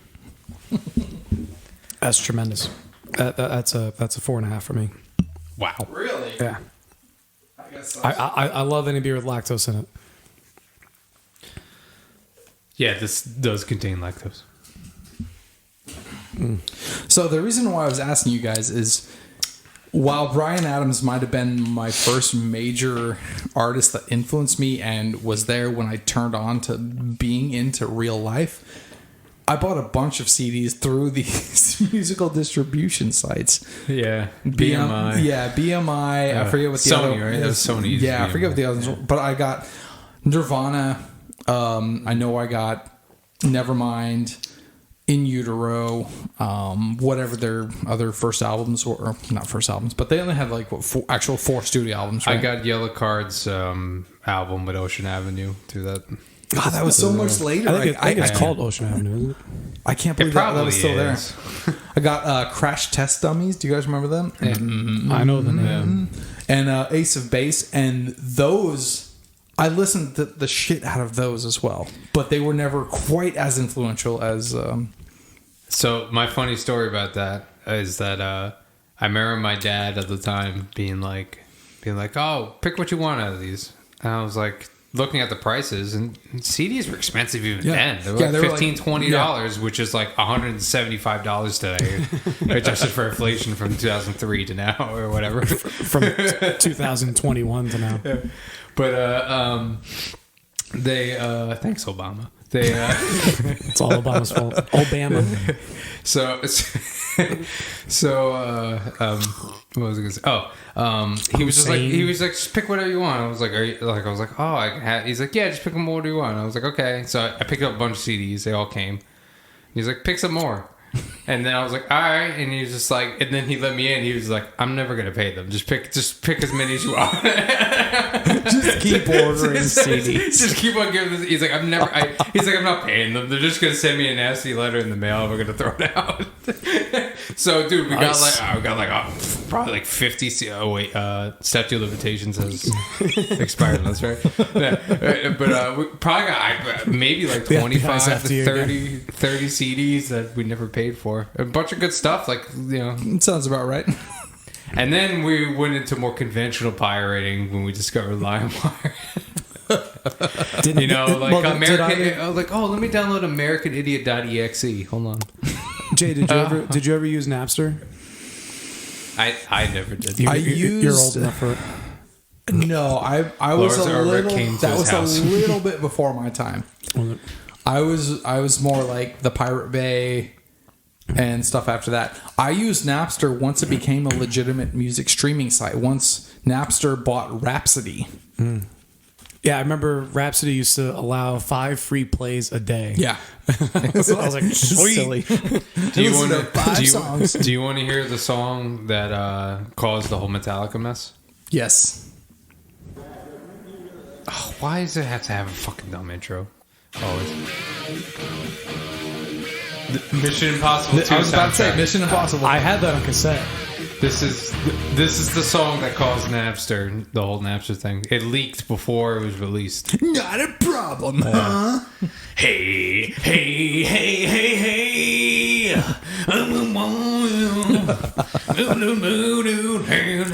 That's tremendous. That's a 4.5 for me. Wow. Really? Yeah. I love any beer with lactose in it. Yeah, this does contain lactose. So the reason why I was asking you guys is, while Bryan Adams might have been my first major artist that influenced me and was there when I turned on to being into real life, I bought a bunch of CDs through these musical distribution sites. Yeah, BMI. BMI. I forget what the Sony, other right? That was Sony. Yeah, I forget what the others were. But I got Nirvana. I know I got Nevermind, In Utero, whatever their other first albums were. Or not first albums, but they only had like actual 4 studio albums, right? I got Yellow Card's album with Ocean Avenue through that. God, that was so much later. I think it's called Ocean Avenue, isn't it? I can't believe that was still there. I got Crash Test Dummies. Do you guys remember them? Yeah. I know the name. And Ace of Base. And those, I listened to the shit out of those as well. But they were never quite as influential as... So my funny story about that is that I remember my dad at the time being like, oh, pick what you want out of these. And I was like... looking at the prices, and CDs were expensive even then. They were like $15, $20, which is like $175 today, adjusted for inflation from 2003 to now, or whatever. From 2021 to now. Yeah. But they thanks Obama. They it's all Obama's fault. Obama. What was I gonna say? He was just pick whatever you want. I was like, oh, I can have. He's like, yeah, just pick them whatever you want. I was like, okay. So I picked up a bunch of CDs. They all came. He's like, pick some more. And then I was like, all right. And he was just like, and then he let me in. He was like, I'm never gonna pay them. Just pick as many as you want. just keep ordering CDs. Just keep on giving this. He's like, I'm not paying them. They're just gonna send me a nasty letter in the mail. We're gonna throw it out. So, dude, we Nice. got like probably like 50. Statute of limitations has expired. That's right. Yeah. But we probably got maybe like 25 after to you 30 CDs that we never paid for. A bunch of good stuff, like It sounds about right. And then we went into more conventional pirating when we discovered LimeWire. Did American, like, oh, let me download AmericanIdiot.exe. Hold on. Jay, did you ever use Napster? I never did. You're old enough for it. No, I was Lars a Ulrich little. came to That his was house. a little bit before my time. Was it? I was more like the Pirate Bay and stuff after that. I used Napster once it became a legitimate music streaming site. Once Napster bought Rhapsody. Yeah, I remember Rhapsody used to allow 5 free plays a day. Yeah. So I was like, sweet. Silly. Do you Listen want to 5 songs. Do you want to hear the song that caused the whole Metallica mess? Yes. Oh, why does it have to have a fucking dumb intro? Always. Mission Impossible 2 I was about to say soundtrack. Mission Impossible. I had that on cassette. This is the song that caused Napster, the whole Napster thing. It leaked before it was released. Not a problem, huh? Hey, hey, hey, hey, hey.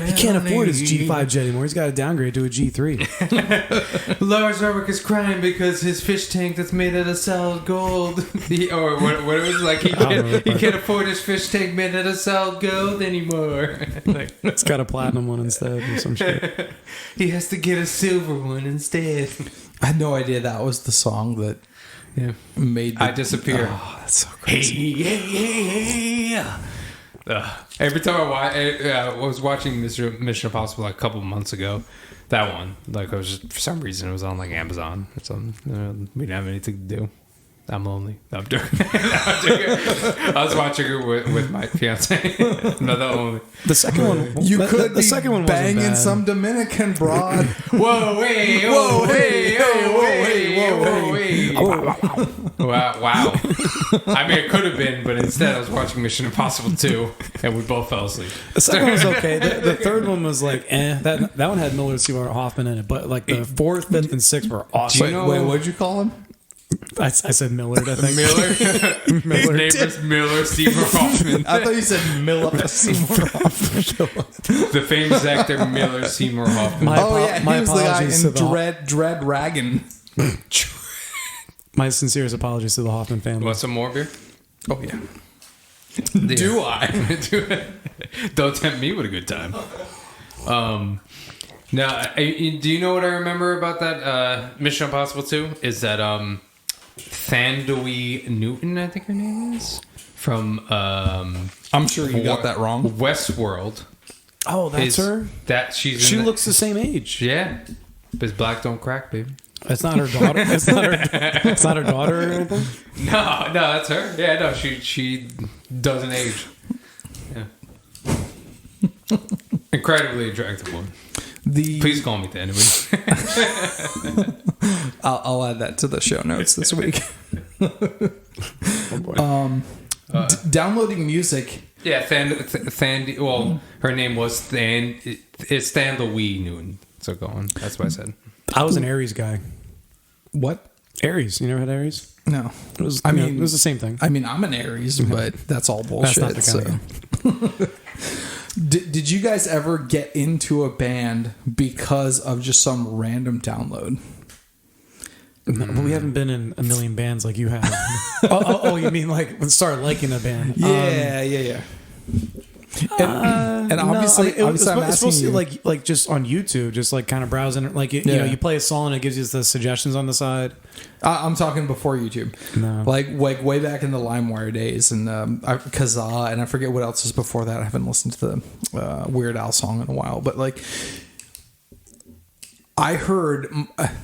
He can't afford his G5 jet anymore. He's got to downgrade to a G3. Lars Ulrich is crying because his fish tank that's made out of solid gold. Or what it was like, he can't afford his fish tank made out of solid gold anymore. Like, It's got a platinum one instead or some shit. he has to get a silver one instead. I had no idea that was the song that made I disappear. Oh, that's so crazy. Hey, hey, hey, hey. Every time I was watching Mission Impossible like a couple months ago, that one, like, I was just, for some reason, it was on like Amazon or something. We didn't have anything to do. I'm lonely. No, I'm joking. I was watching it with my fiance. No, that only. The second one, You could the be second one wasn't banging bad. some Dominican broad. Whoa, hey, Whoa, whoa, hey, hey, whoa, whoa, hey, hey, whoa, whoa, hey. Wow. I mean, it could have been, but instead I was watching Mission Impossible 2, and we both fell asleep. The second one was okay. The third one was like, That one had Miller Seymour Hoffman in it, but like the 4th, 5th, and 6th were awesome. Wait, what'd you call him? I said Millard, I think. Miller? His name is Miller Seymour Hoffman. I thought you said Miller Seymour Hoffman. The famous actor Miller Seymour Hoffman. My he was the guy apologies to in the Dread Dragon. My sincerest apologies to the Hoffman family. Want some more beer? Oh yeah. Do I? Don't tempt me with a good time. Now, do you know what I remember about that Mission Impossible 2? Is that Thandoi Newton, I think her name is, from I'm sure you got that wrong. Westworld. Oh, that's her? She looks the same age. Yeah. Because black don't crack, baby. It's not her daughter. It's not her daughter or anything. No, that's her. Yeah, no, she doesn't age. Yeah. Incredibly attractive woman. Please call me that anyway. I'll add that to the show notes this week. Oh boy. Downloading music. Yeah, Thandoi. Well, her name was It's Thandoi Newton. So go on. That's what I said. I was an Aries guy. What? Aries. You never had Aries? No. It was. I I mean, mean- it was the same thing. I mean, I'm an Aries, but that's all bullshit. That's not the kind of guy. Did you guys ever get into a band because of just some random download? No, but we haven't been in a million bands like you have. oh, you mean like start liking a band? Yeah. And obviously, no, I mean, I'm it's asking supposed to you. be like just on YouTube, just like kind of browsing. Like you know, you play a song and it gives you the suggestions on the side. I'm talking before YouTube, No. like way back in the LimeWire days, and Kazaa, and I forget what else was before that. I haven't listened to the Weird Al song in a while, but like I heard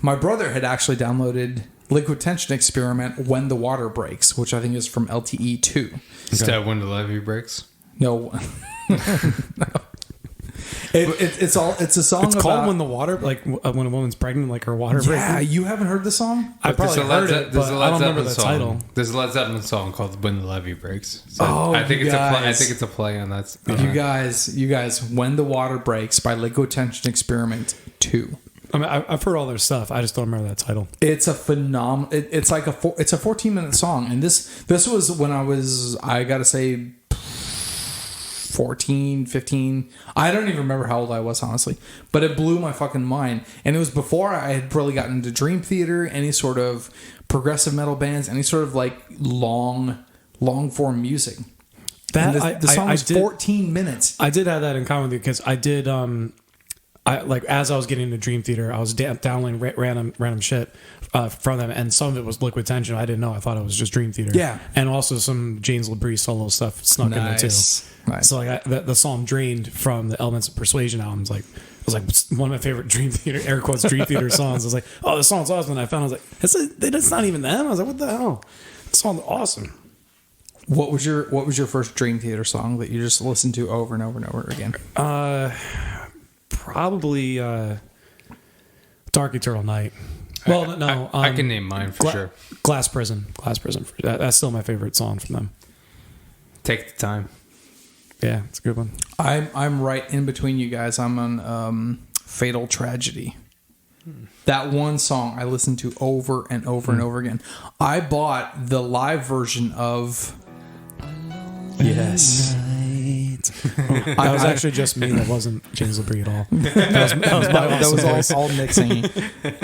my brother had actually downloaded Liquid Tension Experiment When the Water Breaks, which I think is from LTE 2. Is that when the levee breaks? No. It's a song. It's about, called When the Water, like when a woman's pregnant, like her water Yeah, breaks. you haven't heard the song? I probably heard it, but I don't remember the title. There's a Led Zeppelin song called "When the Levee Breaks." So Oh, I think you it's guys. I think it's a play on that. You guys, When the Water Breaks by Liquid Tension Experiment 2. I mean, I've heard all their stuff. I just don't remember that title. It's a phenomenal. It's like it's a 14-minute song, and this was when I gotta say 14, 15. I don't even remember how old I was, honestly, but it blew my fucking mind. And it was before I had really gotten into Dream Theater, any sort of progressive metal bands, any sort of like long form music. The song was 14 minutes. I did have that in common with you because I did. As I was getting into Dream Theater, I was downloading random shit from them, and some of it was Liquid Tension. I didn't know. I thought it was just Dream Theater. Yeah, and also some James LaBrie solo stuff snuck in there too. Nice. So like the song "Drained" from the Elements of Persuasion albums, like it was like one of my favorite Dream Theater air quotes Dream Theater songs. I was like, oh, this song's awesome. And I found I was like, it's not even them. I was like, what the hell? This song's awesome. What was your first Dream Theater song that you just listened to over and over and over again? Probably Dark Eternal Night. Well, no, I can name mine for sure. Glass Prison. That's still my favorite song from them. Take the Time. Yeah, it's a good one. I'm right in between you guys. I'm on Fatal Tragedy. That one song I listened to over and over and over again. I bought the live version of. Yes. That was actually just me. That wasn't James LaBrie at all. That was all Nick singing.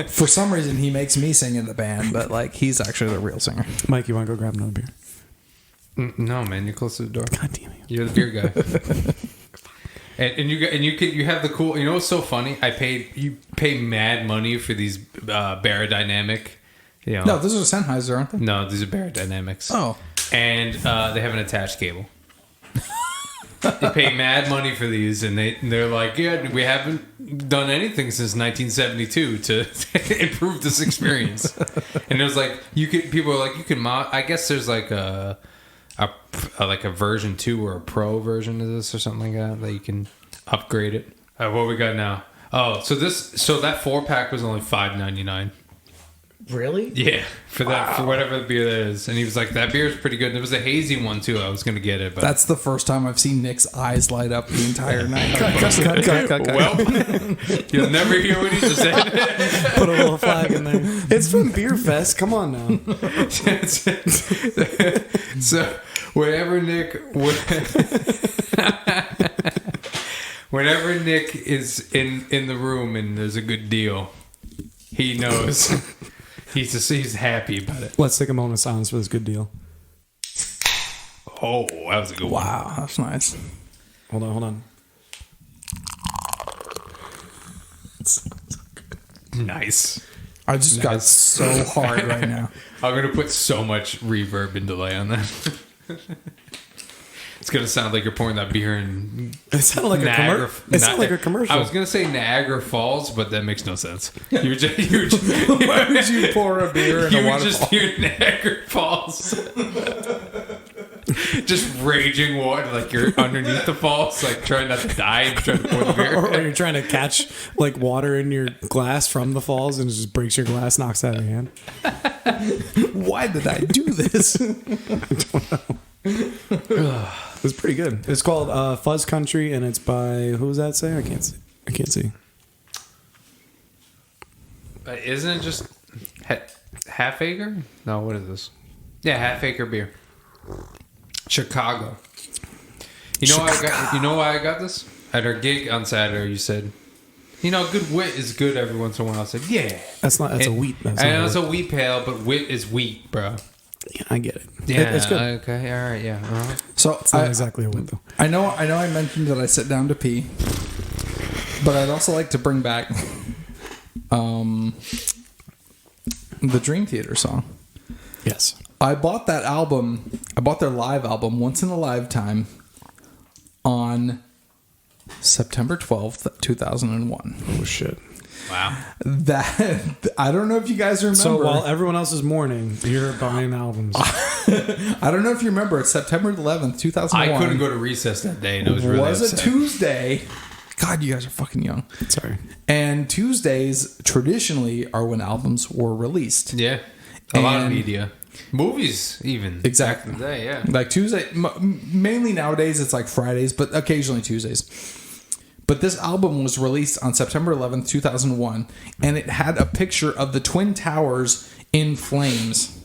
For some reason, he makes me sing in the band, but like he's actually the real singer. Mike, you want to go grab another beer? No, man, you're close to the door. God damn it! You're the beer guy. and you have the cool. You know what's so funny? You pay mad money for these Barodynamic. You know, no, those are Sennheiser, aren't they? No, these are Barodynamics. Oh, and they have an attached cable. You pay mad money for these, and they're like, yeah, we haven't done anything since 1972 to improve this experience. And it was like people are like, you can mod. I guess there's like a version 2 or a pro version of this or something like that you can upgrade it. What we got now? Oh, so that 4-pack was only $5.99. Really? Yeah, for whatever the beer that is. And he was like, that beer is pretty good. And there was a hazy one too. I was going to get it, but that's the first time I've seen Nick's eyes light up the entire night. Cut. Well, you'll never hear what he just said. Put a little flag in there. It's from Beer Fest. Come on now. So whenever Nick is in the room and there's a good deal, he knows. He's happy about it. Let's take a moment of silence for this good deal. Oh, that was a good one. Wow, that's nice. Hold on. Nice. I just got so hard right now. I'm going to put so much reverb and delay on that. It's going to sound like you're pouring that beer in. It sounded like a commercial. I was going to say Niagara Falls, but that makes no sense. You would just Why would you pour a beer in a waterfall? You would just hear Niagara Falls. Just raging water, like you're underneath the falls, like trying not to die and trying to pour the beer. Or you're trying to catch like water in your glass from the falls and it just breaks your glass, knocks it out of your hand. Why did I do this? I don't know. It was pretty good. It's called Fuzz Country, and it's by who was that say? I can't see. Isn't it just Half Acre? No, what is this? Yeah, Half Acre beer. Chicago. You know why I got this? At our gig on Saturday, you said, good wit is good every once in a while. I said, yeah. That's a wheat. I know it's a wheat pale, but wit is wheat, bro. Yeah, I get it. Yeah, it's good. Okay, all right, yeah. Uh-huh. So it's not exactly a wit, though. I know. I mentioned that I sit down to pee, but I'd also like to bring back the Dream Theater song. Yes, I bought that album. I bought their live album Once in a Lifetime on September 12th, 2001. Oh shit. Wow. That I don't know if you guys remember. So while everyone else is mourning, you're buying albums. I don't know if you remember. It's September 11th, 2001. I couldn't go to recess that day, and it was really a Tuesday. God, you guys are fucking young. Sorry. And Tuesdays traditionally are when albums were released. Yeah. A lot of media. Movies, even. Exactly. Back in the day, yeah. Like Tuesday, mainly nowadays it's like Fridays, but occasionally Tuesdays. But this album was released on September 11th, 2001, and it had a picture of the Twin Towers in flames.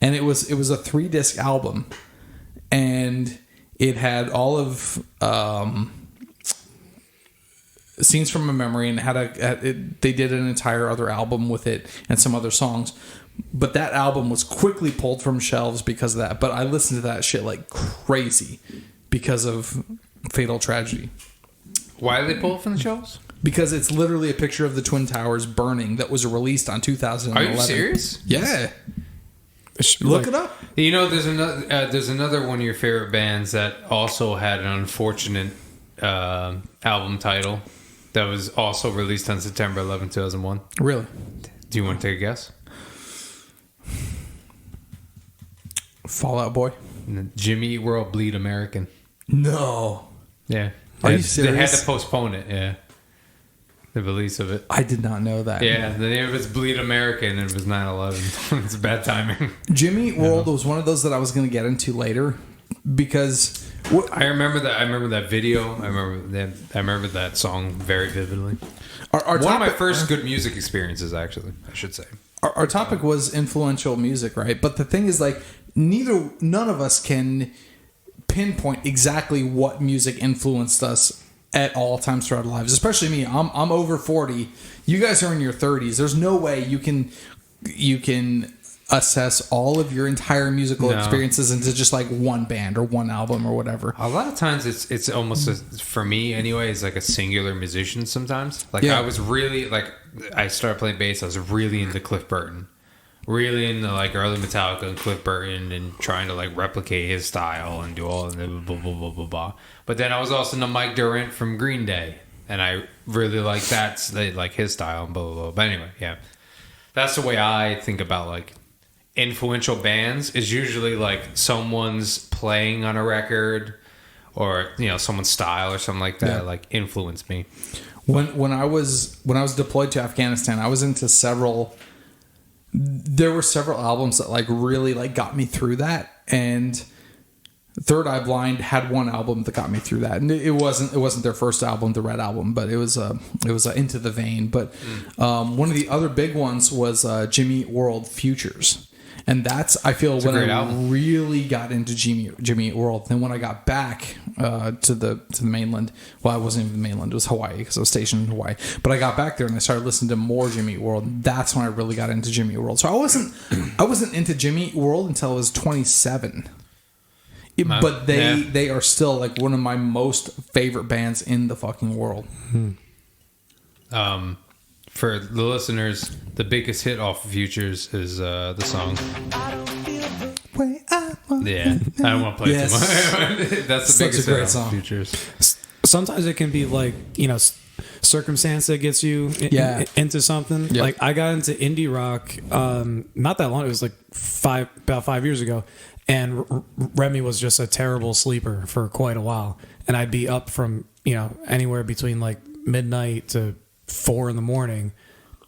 And it was a 3-disc album. And it had all of Scenes from a Memory, and they did an entire other album with it and some other songs. But that album was quickly pulled from shelves because of that. But I listened to that shit like crazy because of Fatal Tragedy. Why did they pull it from the shelves? Because it's literally a picture of the Twin Towers burning that was released on 2011. Are you serious? Yeah. Look it up. You know, there's another one of your favorite bands that also had an unfortunate album title that was also released on September 11, 2001. Really? Do you want to take a guess? Fall Out Boy? Jimmy Eat World, Bleed American. No. Yeah. Are you serious? They had to postpone it, yeah. The release of it. I did not know that. Yeah, the name of it's Bleed American, and it was 9/11. It's bad timing. Jimmy Eat World was one of those that I was going to get into later because... I remember that video. I remember that song very vividly. One of my first good music experiences, actually, I should say. Our topic was influential music, right? But the thing is, like, none of us can pinpoint exactly what music influenced us at all times throughout our lives. Especially me. I'm over 40. You guys are in your 30s. There's no way you can assess all of your entire musical experiences into just like one band or one album or whatever. A lot of times it's almost for me anyway, it's like a singular musician sometimes. Like I was really like, I started playing bass, I was really into Cliff Burton. Really into like early Metallica and Cliff Burton and trying to like replicate his style and do all of the blah, blah, blah, blah, blah. But then I was also into Mike Durant from Green Day. And I really like like his style and blah, blah, blah. But anyway, yeah. That's the way I think about like influential bands is usually like someone's playing on a record or, you know, someone's style or something like that like influenced me. When I was deployed to Afghanistan, I was into there were several albums that like really like got me through that, and Third Eye Blind had one album that got me through that, and it wasn't their first album, the Red Album, but it was Into the Vein. But one of the other big ones was Jimmy Eat World Futures. And that's, I feel, when I really got into Jimmy Eat World. Then when I got back to the mainland, well, I wasn't even the mainland, it was Hawaii because I was stationed in Hawaii. But I got back there and I started listening to more Jimmy Eat World. That's when I really got into Jimmy Eat World. So I wasn't into Jimmy Eat World until I was 27. But they are still like one of my most favorite bands in the fucking world. For the listeners, the biggest hit off of Futures is the song. Yeah, I don't want to play too much. That's the biggest hit off Futures. Sometimes it can be like, you know, circumstance that gets you into something. Yep. Like I got into indie rock not that long. It was like about 5 years ago. And Remy was just a terrible sleeper for quite a while. And I'd be up from, you know, anywhere between like midnight to 4 a.m,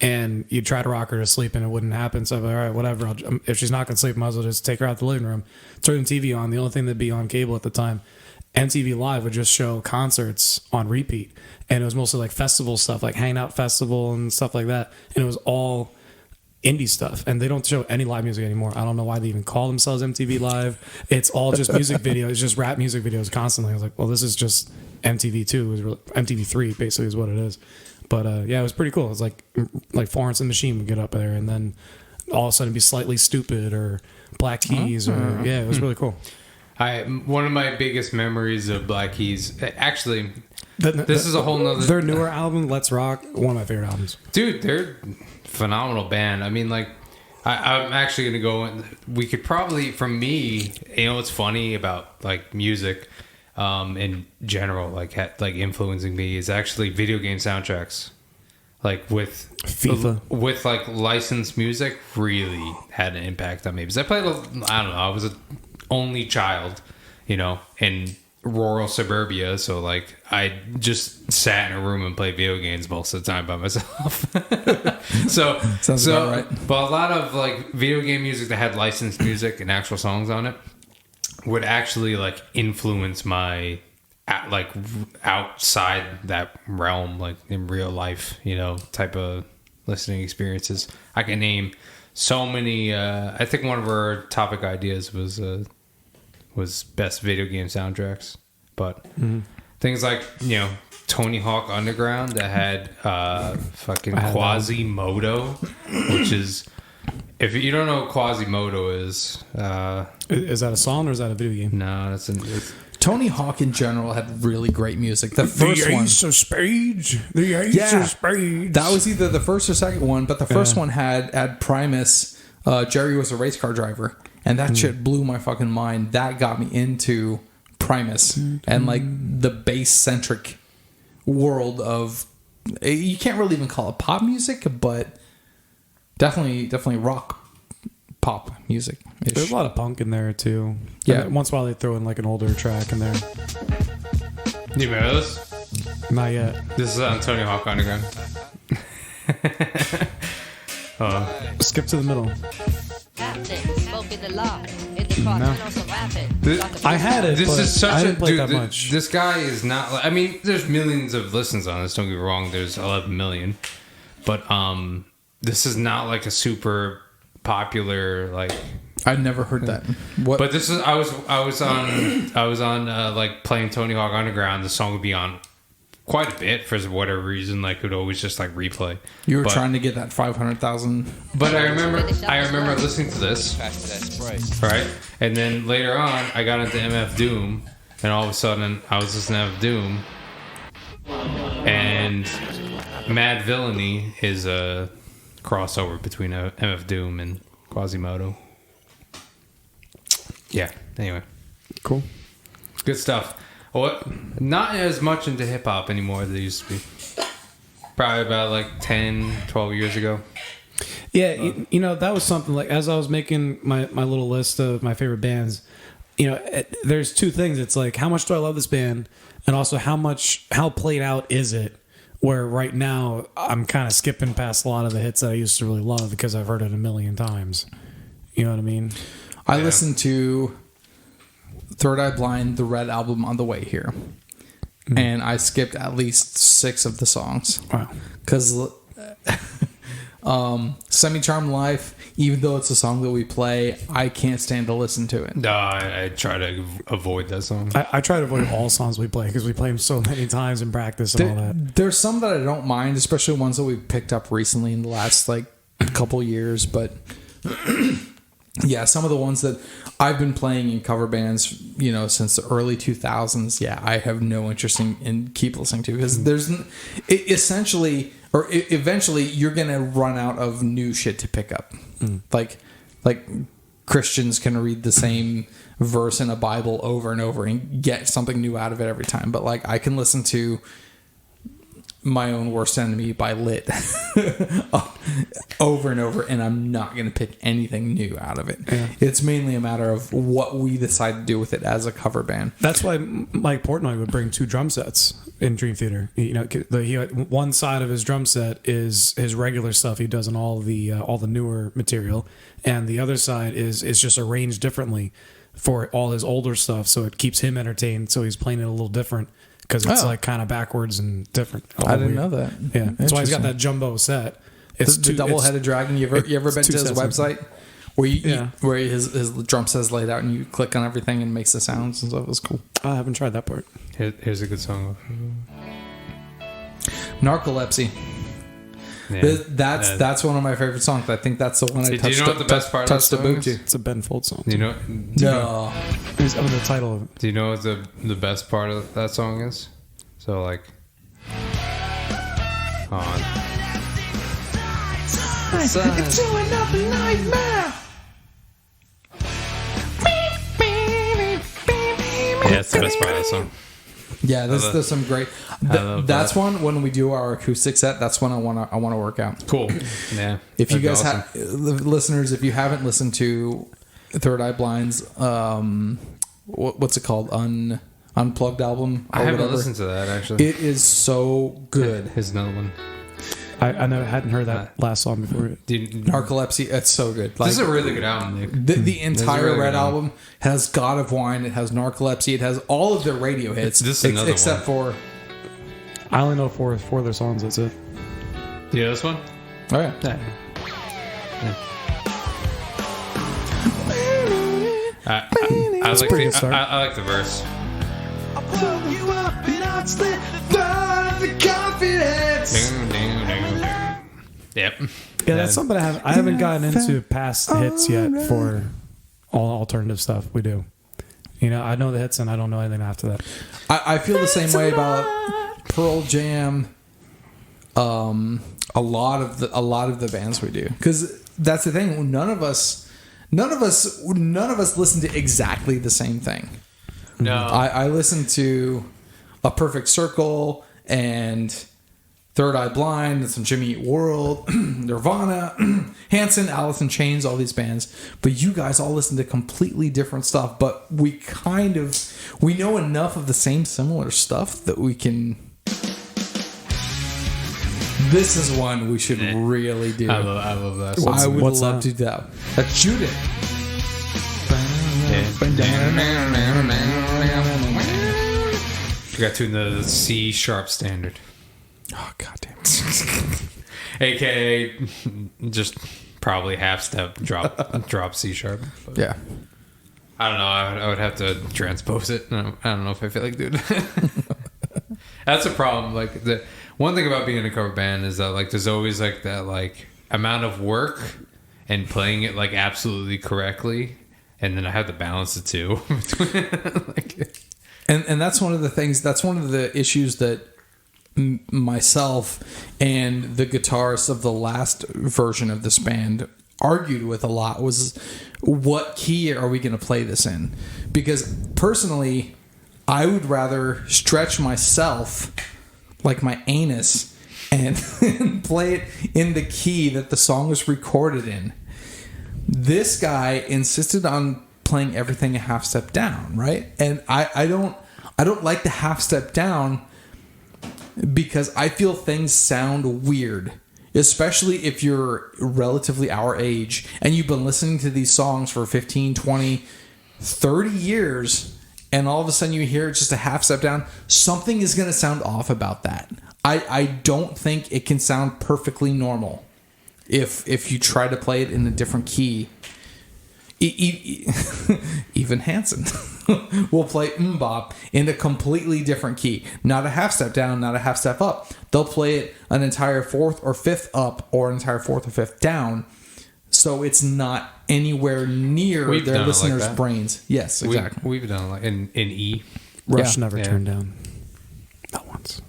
and you'd try to rock her to sleep and it wouldn't happen. So I'm like, all right, whatever. If she's not going to sleep, might as well just take her out the living room, turn the TV on. The only thing that'd be on cable at the time, MTV Live would just show concerts on repeat. And it was mostly like festival stuff, like Hangout Festival and stuff like that. And it was all indie stuff, and they don't show any live music anymore. I don't know why they even call themselves MTV Live. It's all just music videos. It's just rap music videos constantly. I was like, well, this is just MTV2. MTV3 basically is what it is. But yeah, it was pretty cool. It was like Florence and the Machine would get up there, and then all of a sudden be Slightly Stupid or Black Keys, or it was really cool. One of my biggest memories of Black Keys, actually, this is a whole nother. Their newer album, Let's Rock, one of my favorite albums. Dude, they're phenomenal band. I mean, like, I'm actually gonna go. We could probably, from me, you know, what's funny about like music, in general, like influencing me is actually video game soundtracks. Like with FIFA, with like licensed music, really had an impact on me because I played. I don't know. I was an only child, you know, and rural suburbia, so like I just sat in a room and played video games most of the time by myself. Sounds about right. But a lot of like video game music that had licensed music and actual songs on it would actually like influence my like outside that realm, like in real life, you know, type of listening experiences. I can name so many. I think one of our topic ideas was best video game soundtracks, but things like, you know, Tony Hawk Underground that had fucking Quasimodo, which is, if you don't know what Quasimodo is that a song or is that a video game? No, it's Tony Hawk in general had really great music. The first one, Ace of Spades. The Ace of Spades. that was either the first or second one, but the first one had Primus. Jerry was a race car driver, and that shit blew my fucking mind. That got me into Primus and like the bass centric world of, you can't really even call it pop music, but definitely rock pop music. There's a lot of punk in there too. Yeah. And once in a while they throw in like an older track in there. You remember this? Not yet. This is on Tony Hawk Underground. Skip to the middle. No. I had it. This but is such I a didn't play dude. that much. This guy is not. I mean, there's millions of listens on this. Don't get me wrong. There's 11 million, but this is not like a super popular like. I'd never heard that. What? But this is I was on like playing Tony Hawk Underground. The song would be on quite a bit for whatever reason. Like it would always just like replay. You were trying to get that 500,000. But I remember listening to this, right? And then later on, I got into MF Doom, and all of a sudden, I was listening to MF Doom, and Mad Villainy is a crossover between MF Doom and Quasimodo. Yeah. Anyway, Cool. good stuff. What? Not as much into hip hop anymore as they used to be. Probably about like 10, 12 years ago. Yeah, you know, that was something like, as I was making my little list of my favorite bands, you know, there's two things. It's like, how much do I love this band? And also how played out is it? Where right now I'm kind of skipping past a lot of the hits that I used to really love because I've heard it a million times. You know what I mean? I listened to Third Eye Blind, the Red album, on the way here. And I skipped at least 6 of the songs. Wow. Because Semi-Charmed Life, even though it's a song that we play, I can't stand to listen to it. No, I try to avoid that song. I try to avoid all songs we play because we play them so many times in practice and all that. There's some that I don't mind, especially ones that we've picked up recently in the last like couple years. But yeah, some of the ones that I've been playing in cover bands, you know, since the early 2000s, yeah, I have no interest in keep listening to, because eventually you're gonna run out of new shit to pick up. Like Christians can read the same verse in a Bible over and over and get something new out of it every time. But like I can listen to My Own Worst Enemy by Lit over and over, and I'm not going to pick anything new out of it. Yeah. It's mainly a matter of what we decide to do with it as a cover band. That's why Mike Portnoy would bring 2 drum sets in Dream Theater. You know, one side of his drum set is his regular stuff he does in all the newer material, and the other side is just arranged differently for all his older stuff, so it keeps him entertained. So he's playing it a little different. Because it's like kind of backwards and different. I didn't know that. Yeah, that's why he's got that jumbo set. It's the double-headed dragon. You ever been to his website where his drum set's laid out and you click on everything and makes the sounds and stuff? It was cool. I haven't tried that part. Here's a good song. Narcolepsy. Yeah. That's one of my favorite songs. I think that's the one I touched. Do you know what the best part of that the song boob is? to. It's a Ben Folds song. Do you know? No. The title of it. Do you know what the best part of that song is? So like, on. It's another nightmare. Yeah, it's the best part of the song. Yeah, there's some great. That's one when we do our acoustic set. That's when I want to work out. Cool. Yeah. If you guys have listeners, if you haven't listened to Third Eye Blind's, what's it called? Unplugged album. Or I haven't whatever. listened to that actually. It is so good. Here's another one. I never hadn't heard that last song before. Narcolepsy. It's so good. This is a really good album, Nick. The entire really Red good album has God of Wine. It has Narcolepsy. It has all of their radio hits. This is another except for. I only know four of their songs. That's it. Yeah, this one. Oh yeah. I like pretty good start. I like the verse. Ding, ding, ding, ding. Yep. Yeah, that's something I haven't gotten into past hits yet for all alternative stuff we do. You know, I know the hits and I don't know anything after that. I feel the same way about Pearl Jam. A lot of the bands we do, because that's the thing. None of us listen to exactly the same thing. No. I listen to A Perfect Circle and Third Eye Blind and some Jimmy Eat World, Nirvana, Hanson, Alice in Chains, all these bands. But you guys all listen to completely different stuff. But we know enough of the same similar stuff that we can. This is one we should really do. I love that song. I would what's love that? to do that. Judith. You got to the C sharp standard. Oh, God damn it. AKA just probably half step drop C sharp. But Yeah. I don't know. I would have to transpose it. I don't know if I feel like doing that. That's a problem. Like the one thing about being in a cover band is that like there's always like that like amount of work and playing it like absolutely correctly, and then I have to balance the two. And that's one of the things. That's one of the issues that myself and the guitarist of the last version of this band argued with a lot was what key are we going to play this in? Because personally, I would rather stretch myself like my anus and play it in the key that the song was recorded in. This guy insisted on playing everything a half step down, right? And I don't like the half step down because I feel things sound weird, especially if you're relatively our age and you've been listening to these songs for 15, 20, 30 years, and all of a sudden you hear it's just a half step down. Something is going to sound off about that. I don't think it can sound perfectly normal if you try to play it in a different key. Even Hanson will play Mbop in a completely different key. Not a half step down, not a half step up. They'll play it an entire fourth or fifth up or an entire fourth or fifth down. So it's not anywhere near their listeners' like brains. Yes, exactly. We've done like in E. Rush Yeah. never turned down. Not once.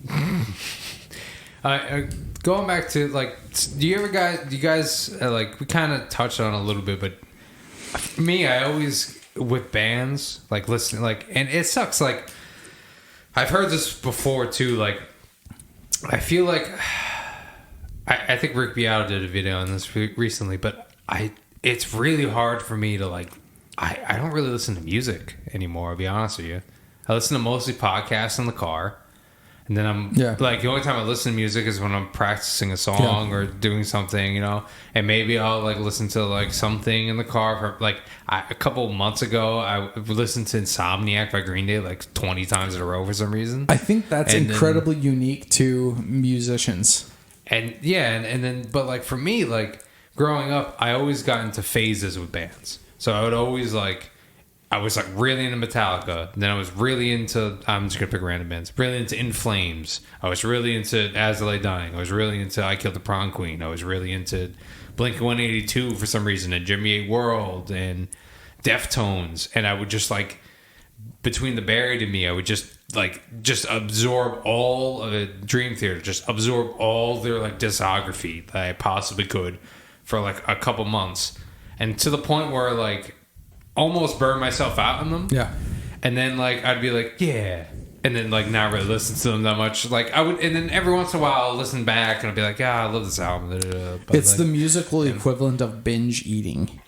Going back to like, do you guys like we kind of touched on it a little bit, but for me, I always with bands like listening like, and it sucks. Like I've heard this before too. Like I feel like I think Rick Beato did a video on this recently, but it's really hard for me to like. I don't really listen to music anymore. I'll be honest with you. I listen to mostly podcasts in the car. And then I'm like, the only time I listen to music is when I'm practicing a song or doing something, you know, and maybe I'll like listen to like something in the car. For, like a couple months ago, I listened to Insomniac by Green Day like 20 times in a row for some reason. I think that's incredibly unique to musicians. And then, but like for me, like growing up, I always got into phases with bands. So I would always like, I was like really into Metallica. Then I was really into, I'm just going to pick random bands, really into In Flames. I was really into As They Lay Dying. I was really into I Killed the Prom Queen. I was really into Blink-182 for some reason, and Jimmy Eat World and Deftones. And I would just like, between the Buried and Me, I would just absorb all of Dream Theater, just absorb all their like discography that I possibly could for like a couple months. And to the point where like, almost burn myself out on them. Yeah. And then like I'd be like, yeah. And then like not really listen to them that much. Like I would, and then every once in a while I'll listen back and I'll be like, yeah, I love this album. But it's like, the musical equivalent of binge eating.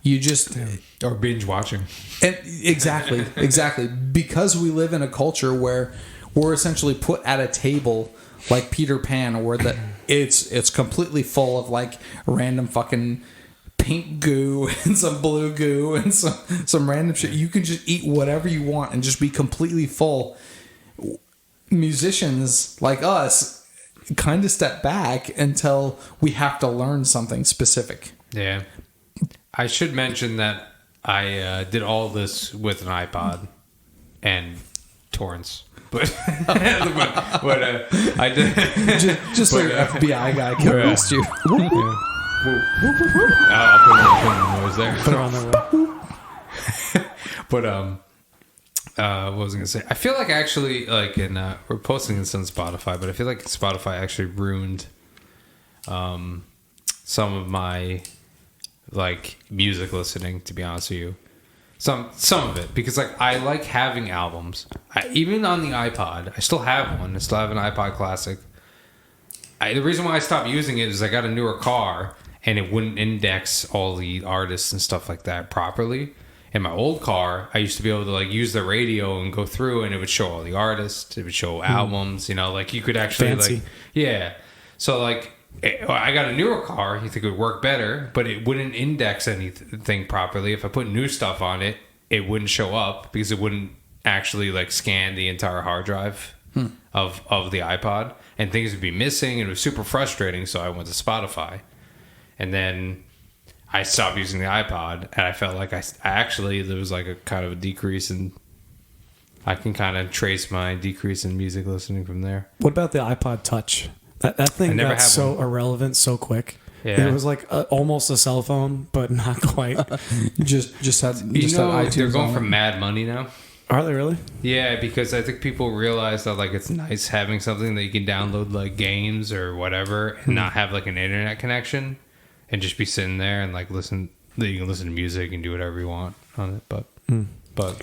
You just or binge watching. and exactly because we live in a culture where we're essentially put at a table like Peter Pan, where it's completely full of like random fucking pink goo and some blue goo and some random shit. You can just eat whatever you want and just be completely full. Musicians like us kind of step back until we have to learn something specific. Yeah. I should mention that I did all this with an iPod and torrents. But I did just so your FBI guy can arrest you. I'll put a noise there. Put her on the way. But what was I gonna say? I feel like actually, like we're posting this on Spotify, but I feel like Spotify actually ruined some of my like music listening. To be honest with you, some of it, because like I like having albums. Even on the iPod, I still have one. I still have an iPod Classic. The reason why I stopped using it is I got a newer car and it wouldn't index all the artists and stuff like that properly. In my old car, I used to be able to like use the radio and go through, and it would show all the artists. It would show albums. You know, like you could actually Fancy. like yeah. So like I got a newer car. You think it would work better, but it wouldn't index anything properly. If I put new stuff on it, it wouldn't show up because it wouldn't actually like scan the entire hard drive of the iPod, and things would be missing, and it was super frustrating. So I went to Spotify, and then I stopped using the iPod, and I felt like I actually there was like a kind of a decrease in. I can kind of trace my decrease in music listening from there. What about the iPod Touch? That thing got so irrelevant so quick. Yeah. It was like almost a cell phone, but not quite. just had iTunes. They're going on for it. mad money now. Are they really? Yeah, because I think people realize that like it's nice having something that you can download like games or whatever and not have like an internet connection and just be sitting there and like listen. You can listen to music and do whatever you want on it. But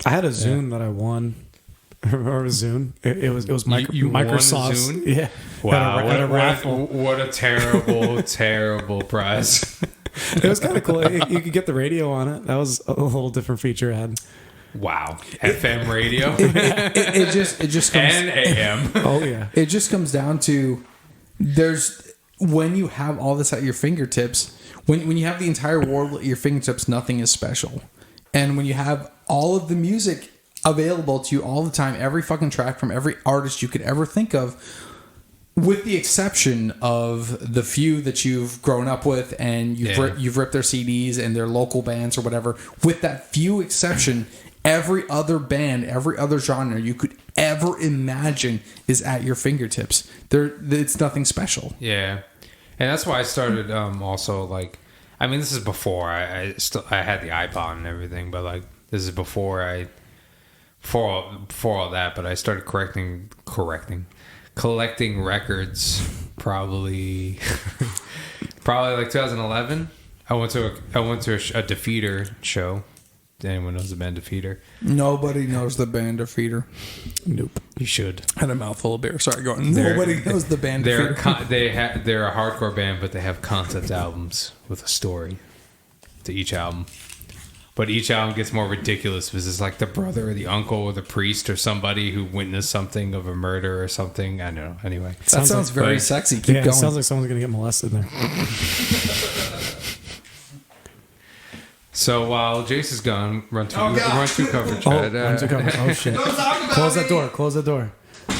I had a Zune that I won. Remember Zune? It was You won a Microsoft's. Zune? Yeah. wow, At a raffle. what a terrible, terrible prize. It was kind of cool. You could get the radio on it. That was a little different feature it had. Wow, FM radio It just comes. and AM. Oh yeah. It just comes down to when you have all this at your fingertips, when you have the entire world at your fingertips, nothing is special. And when you have all of the music available to you all the time, every fucking track from every artist you could ever think of, with the exception of the few that you've grown up with and you've ripped their CDs and their local bands or whatever, with that few exception, every other band, every other genre you could ever imagine is at your fingertips. It's nothing special. Yeah, and that's why I started also like, I mean, this is before I had the iPod and everything, but like this is before all that. But I started collecting records probably like 2011. I went to a Defeater show. Anyone knows the band Defeater? Nobody knows the band Defeater. Nope. You should. I had a mouthful of beer. Sorry, go on. Nobody knows the band Defeater. They're a hardcore band, but they have concept albums with a story to each album. But each album gets more ridiculous because it's like the brother or the uncle or the priest or somebody who witnessed something of a murder or something. I don't know. Anyway. That sounds very sexy. Keep going. It sounds like someone's going to get molested there. So while Jase is gone, run to coverage. Run to coverage. Oh, shit. Close that door. Close that door.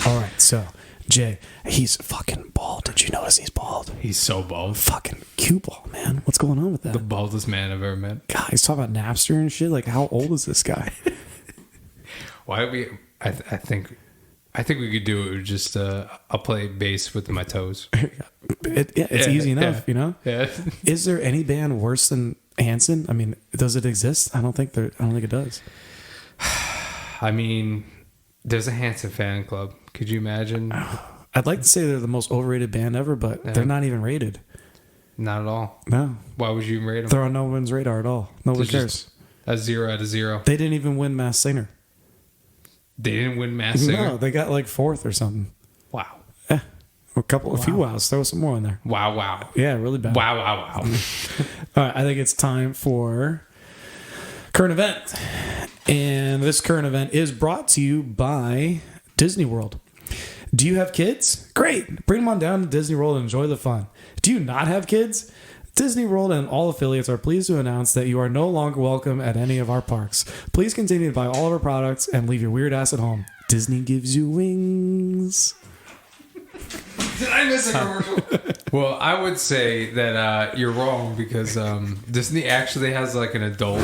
All right, so, Jay, he's fucking bald. Did you notice he's bald? He's so bald. Fucking cue ball, man. What's going on with that? The baldest man I've ever met. God, he's talking about Napster and shit. Like, how old is this guy? Why we? I think we could do it with just I'll play bass with my toes. It's easy enough, you know. Yeah. Is there any band worse than Hanson? I mean, does it exist? I don't think it does. I mean, there's a Hanson fan club. Could you imagine? I'd like to say they're the most overrated band ever, but they're not even rated. Not at all. No. Why would you even rate them? They're on no one's radar at all. Nobody cares. A 0 out of 0. They didn't even win Masked Singer. They didn't win Masked Singer? No, they got like 4th or something. Wow. Yeah. A few wows. Throw some more in there. Wow. Yeah, really bad. Wow. All right, I think it's time for current event. And this current event is brought to you by Disney World. Do you have kids? Great. Bring them on down to Disney World and enjoy the fun. Do you not have kids? Disney World and all affiliates are pleased to announce that you are no longer welcome at any of our parks. Please continue to buy all of our products and leave your weird ass at home. Disney gives you wings. Did I miss a commercial? Well, I would say that you're wrong because Disney actually has like an adult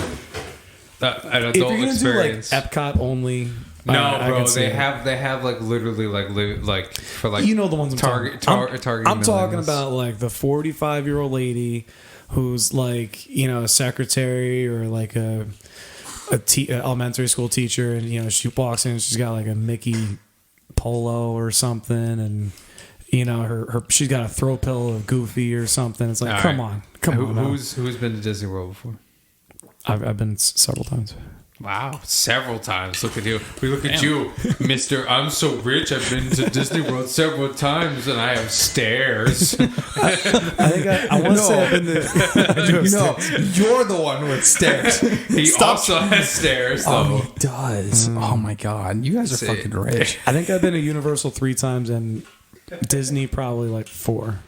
If you're gonna experience. do like Epcot only, No, I bro, can see they it. have like literally like for like You know the ones I'm target. I'm talking about like the 45-year-old lady who's like, you know, a secretary or like a elementary school teacher, and you know she walks in and she's got like a Mickey polo or something, and you know her she's got a throw pillow of Goofy or something. It's like, All come right. on. Who's been to Disney World before? I've been several times. Wow, several times. Look at you. We look at you, Mister. I'm so rich. I've been to Disney World several times, and I have stairs. I think I want to say I've been to. No, you're the one with stairs. He also has stairs, though. Oh, he does. Oh my god, you guys are That's fucking rich. I think I've been to Universal 3 times and Disney probably like 4.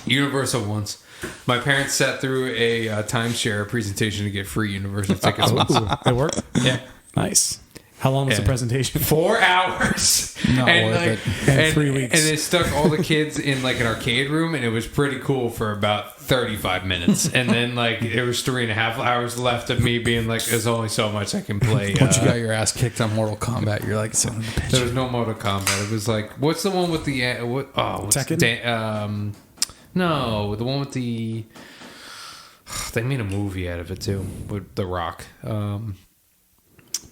Universal once. My parents sat through a timeshare presentation to get free Universal tickets once. Ooh, it worked? Yeah. Nice. How long was the presentation? 4 hours. Not worth like, it. And 3 weeks. And they stuck all the kids in like an arcade room, and it was pretty cool for about 35 minutes. And then like there was 3.5 hours left of me being like, there's only so much I can play. Once you got your ass kicked on Mortal Kombat, you're like, son of a bitch. There was no Mortal Kombat. It was like, what's the one with the what's Tekken? No, the one with the. They made a movie out of it too with The Rock.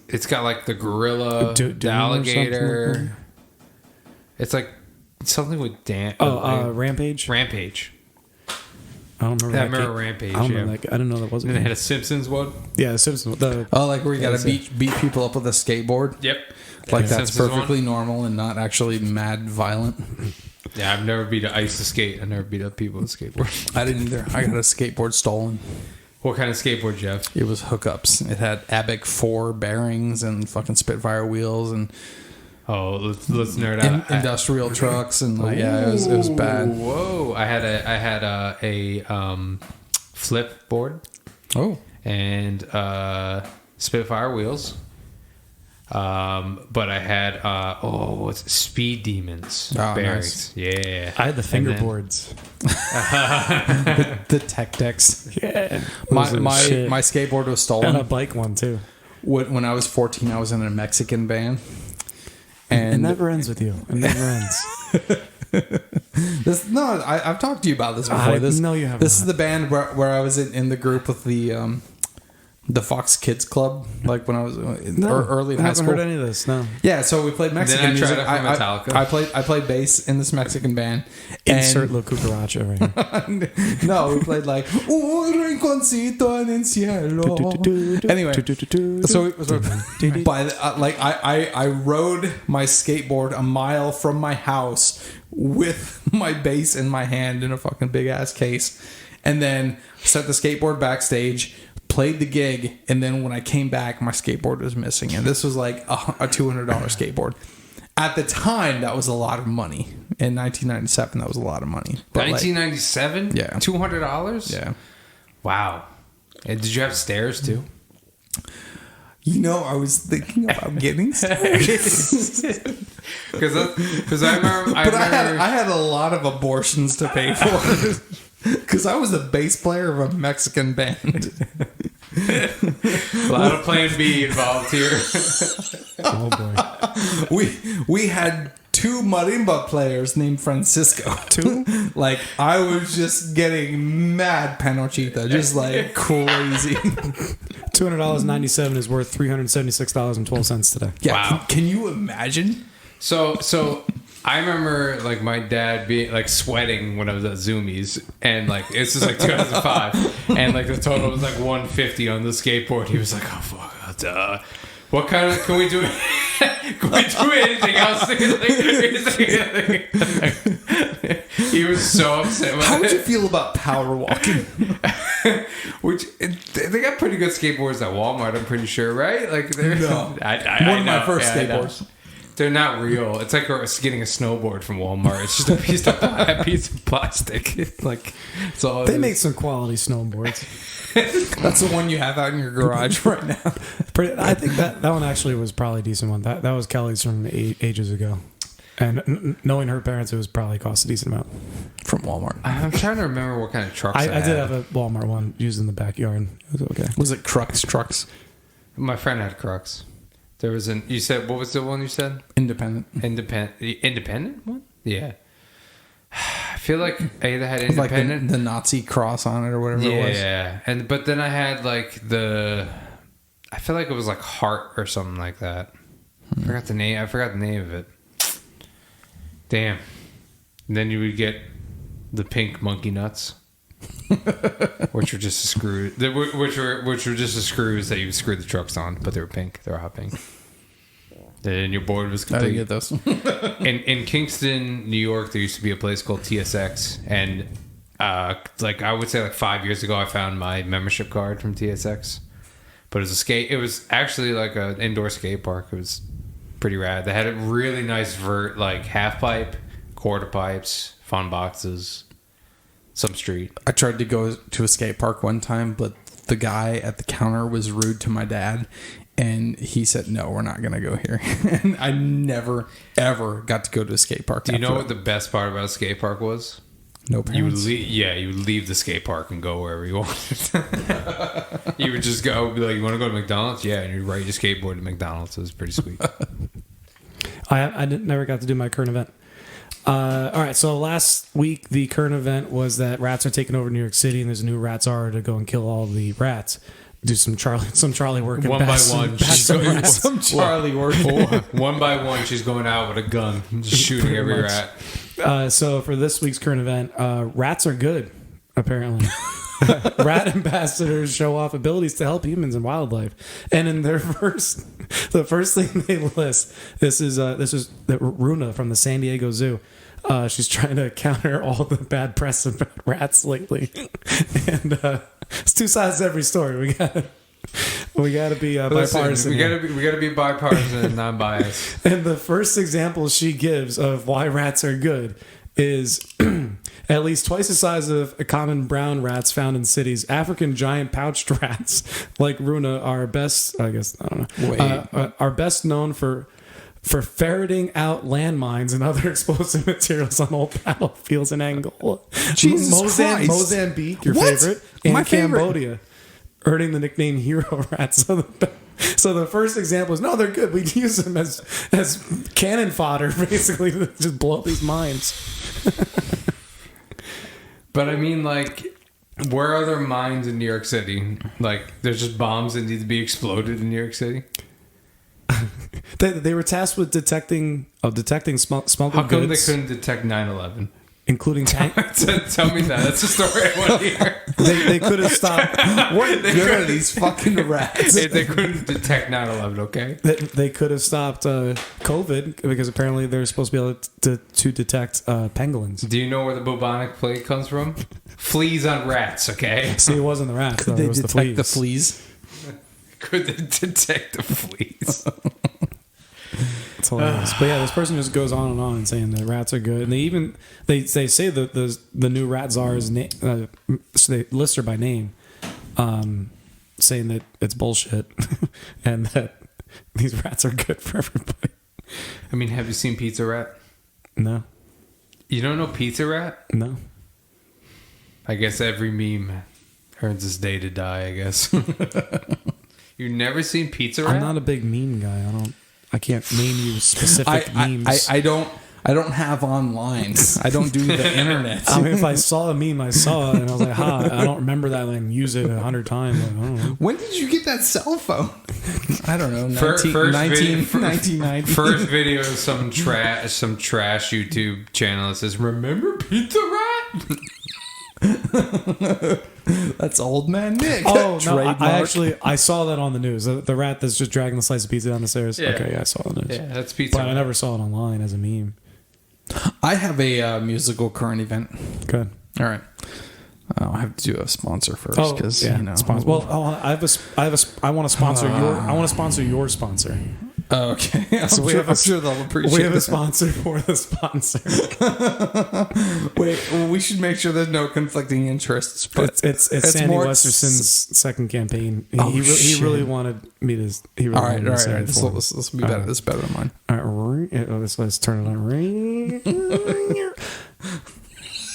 It's got like the gorilla, the alligator. It's like something with Dan. Rampage? Rampage. I don't remember I that. remember Rampage. I don't Yeah. remember that. I didn't know that was And they had a Simpsons one. Yeah, Simpsons. Oh, like where you gotta beat people up with a skateboard? Yep. Like Yeah. that's Simpsons perfectly normal and not actually mad violent. Yeah, I've never beat ice to skate. I never beat up people with skateboard. I didn't either. I got a skateboard stolen. What kind of skateboard, Jeff? It was hookups. It had ABEC 4 bearings and fucking Spitfire wheels and Oh, let's nerd out. industrial trucks and like, yeah, it was bad. Whoa! I had a flip board Oh, and Spitfire wheels. But I had what's Speed Demons Oh, bearings. nice. Yeah. I had the And then- fingerboards. the tech decks. Yeah. My Those are shit. my skateboard was And a stolen. bike one too. When I was 14, I was in a Mexican band. It And never ends with you. It never ends. I've talked to you about this before. I This know you have This not. is the band where I was in the group with the Fox Kids Club, like when I was early in I high haven't school. heard any of this. No. Yeah, so we played Mexican Then I music. tried out for Metallica. I played bass in this Mexican band. Insert La Cucaracha right here. No, we played like Un rinconcito en el cielo. Anyway, so by the, I rode my skateboard a mile from my house with my bass in my hand in a fucking big ass case, and then set the skateboard backstage. Played the gig, and then when I came back, my skateboard was missing, and this was like a $200 skateboard. At the time, that was a lot of money. In 1997, that was a lot of money. But 1997. Yeah. $200. yeah, Wow. And did you have stairs too? you know, I was thinking about getting stairs, Because I remember. but I had a lot of abortions to pay for. Because I was the bass player of a Mexican band. A lot of Plan B involved here. Oh boy. We had 2 marimba players named Francisco. 2? Like, I was just getting mad panochita, just like crazy. $200.97 is worth $376.12 today. Yeah, Wow. can you imagine? So I remember like my dad being like sweating when I was at Zoomies, and like this is like 2005, and like the total was like 150 on the skateboard. He was like, "Oh fuck, what kind of can we do? Can we do anything else?" He was so upset. How would you feel about power walking? Which they got pretty good skateboards at Walmart. I'm pretty sure, right? Like they're No. I One of my know. first Yeah, I know. skateboards. They're not real. It's like getting a snowboard from Walmart. It's just a piece of plastic. Like it's all. They make some quality snowboards. That's the one you have out in your garage right now. I think that one actually was probably a decent one. That was Kelly's from ages ago. And knowing her parents, it was probably cost a decent amount. From Walmart. I'm trying to remember what kind of trucks I had. did have a Walmart one used in the backyard. It was okay. Was it Crux Trucks? My friend had Crux. There was you said, what was the one you said? Independent. The independent one? Yeah. I feel like I either had With like independent. the Nazi cross on it or whatever it was. Yeah. But then I had like I feel like it was like Heart or something like that. I forgot the name of it. Damn. And then you would get the pink monkey nuts. Which were just a screw, which were just the screws that you would screw the trucks on, but they were pink. They were hot pink. And your board was I complete. didn't get those. In Kingston, New York, there used to be a place called TSX, and like I would say, like 5 years ago, I found my membership card from TSX. But it was it was actually like an indoor skate park. It was pretty rad. They had a really nice like half pipe, quarter pipes, fun boxes. Some street. I tried to go to a skate park one time, but the guy at the counter was rude to my dad, and he said, "No, we're not going to go here." And I never, ever got to go to a skate park. Do you know what the best part about a skate park was? No parents. You would leave the skate park and go wherever you wanted. You would just go, be like, "You want to go to McDonald's?" Yeah, and you'd ride your skateboard to McDonald's. It was pretty sweet. I never got to do my current event. All right, so last week the current event was that rats are taking over New York City, and there's a new rats are to go and kill all the rats. Do some Charlie work and One by bash one, some rats. Some Charlie work. One by one, she's going out with a gun, just shooting every much. rat. So for this week's current event, rats are good, apparently. Rat ambassadors show off abilities to help humans and wildlife, and in the first thing they list, this is Runa from the San Diego Zoo. She's trying to counter all the bad press about rats lately, and it's two sides to every story. We gotta be bipartisan. We gotta be bipartisan and non-biased. And the first example she gives of why rats are good is at least twice the size of common brown rats found in cities. African giant pouched rats like Runa are best. I don't know. Are best known for ferreting out landmines and other explosive materials on old battlefields in Angola, Jesus Christ. Mozambique, your What? favorite, and My favorite. Cambodia, earning the nickname hero rats. So the first example is, no, they're good. We use them as cannon fodder, basically, to just blow up these mines. But I mean, like, where are there mines in New York City? Like, there's just bombs that need to be exploded in New York City? They were tasked with detecting smuggled How come goods, they couldn't detect 9/11? including tank. Tell me that. That's the story I want to hear. They could have stopped. What good are these fucking rats? They couldn't detect 9/11, okay? They could have stopped COVID because apparently they're supposed to be able to detect pangolins. Do you know where the bubonic plague comes from? Fleas on rats, okay? See, it wasn't the rats. Though. They It was detect the fleas. Could they detect the fleas? It's hilarious. But yeah, this person just goes on and saying that rats are good, and they say that the new rat czar's name. So they list her by name, saying that it's bullshit, and that these rats are good for everybody. I mean, have you seen Pizza Rat? No, You don't know Pizza Rat? no. I guess every meme earns its day to die, I guess. You've never seen Pizza Rat? I'm not a big meme guy. I can't name you specific memes. I don't have online. I don't do the internet. I mean, if I saw a meme, I saw it, and I was like, "Ha!" I don't remember that. Like, use it 100 times. Like, I don't know. When did you get that cell phone? I don't know. First video- 1990. First video of some trash YouTube channel that says, "Remember Pizza Rat?" That's old man Nick. Oh no! Trademark. I saw that on the news. The rat that's just dragging the slice of pizza down the stairs. Yeah. Okay, yeah, I saw it on the news. Yeah, that's Pizza But I Rat. never saw it online as a meme. I have a musical current event. Good. All right. I have to do a sponsor first because you know. Sponsor. Well, I want to sponsor your sponsor. Okay, So I'm sure they'll appreciate. We have a sponsor for the sponsor. Wait, well, we should make sure there's no conflicting interests. But it's Sandy Westerson's second campaign. He really wanted me to. He really all right. This will be better. This is better than mine. All right, let's turn it on.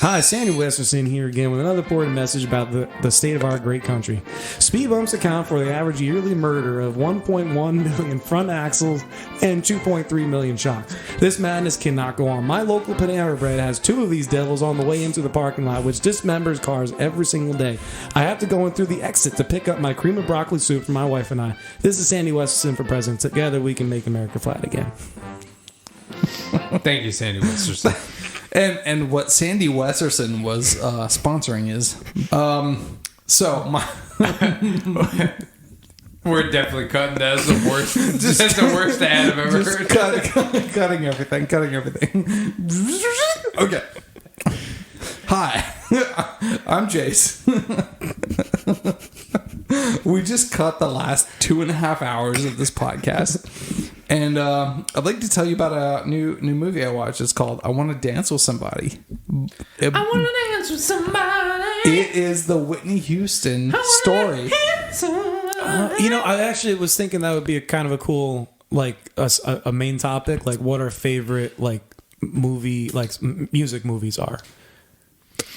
Hi, Sandy Westerson here again with another important message about the state of our great country. Speed bumps account for the average yearly murder of 1.1 million front axles and 2.3 million shocks. This madness cannot go on. My local Panera Bread has 2 of these devils on the way into the parking lot, which dismembers cars every single day. I have to go in through the exit to pick up my cream of broccoli soup for my wife and I. This is Sandy Westerson for president. Together we can make America flat again. Thank you, Sandy Westerson. And what Sandy Westerson was sponsoring is, we're definitely cutting that. That's the worst. That's the worst ad I've ever heard. Cutting everything. Okay. Hi, I'm Jase. We just cut the last 2.5 hours of this podcast. And I'd like to tell you about a new movie I watched. It's called I Want to Dance with Somebody. I want to dance with somebody. It is the Whitney Houston story. I actually was thinking that would be a kind of a cool, like, a main topic. Like, what our favorite, like, music movies are.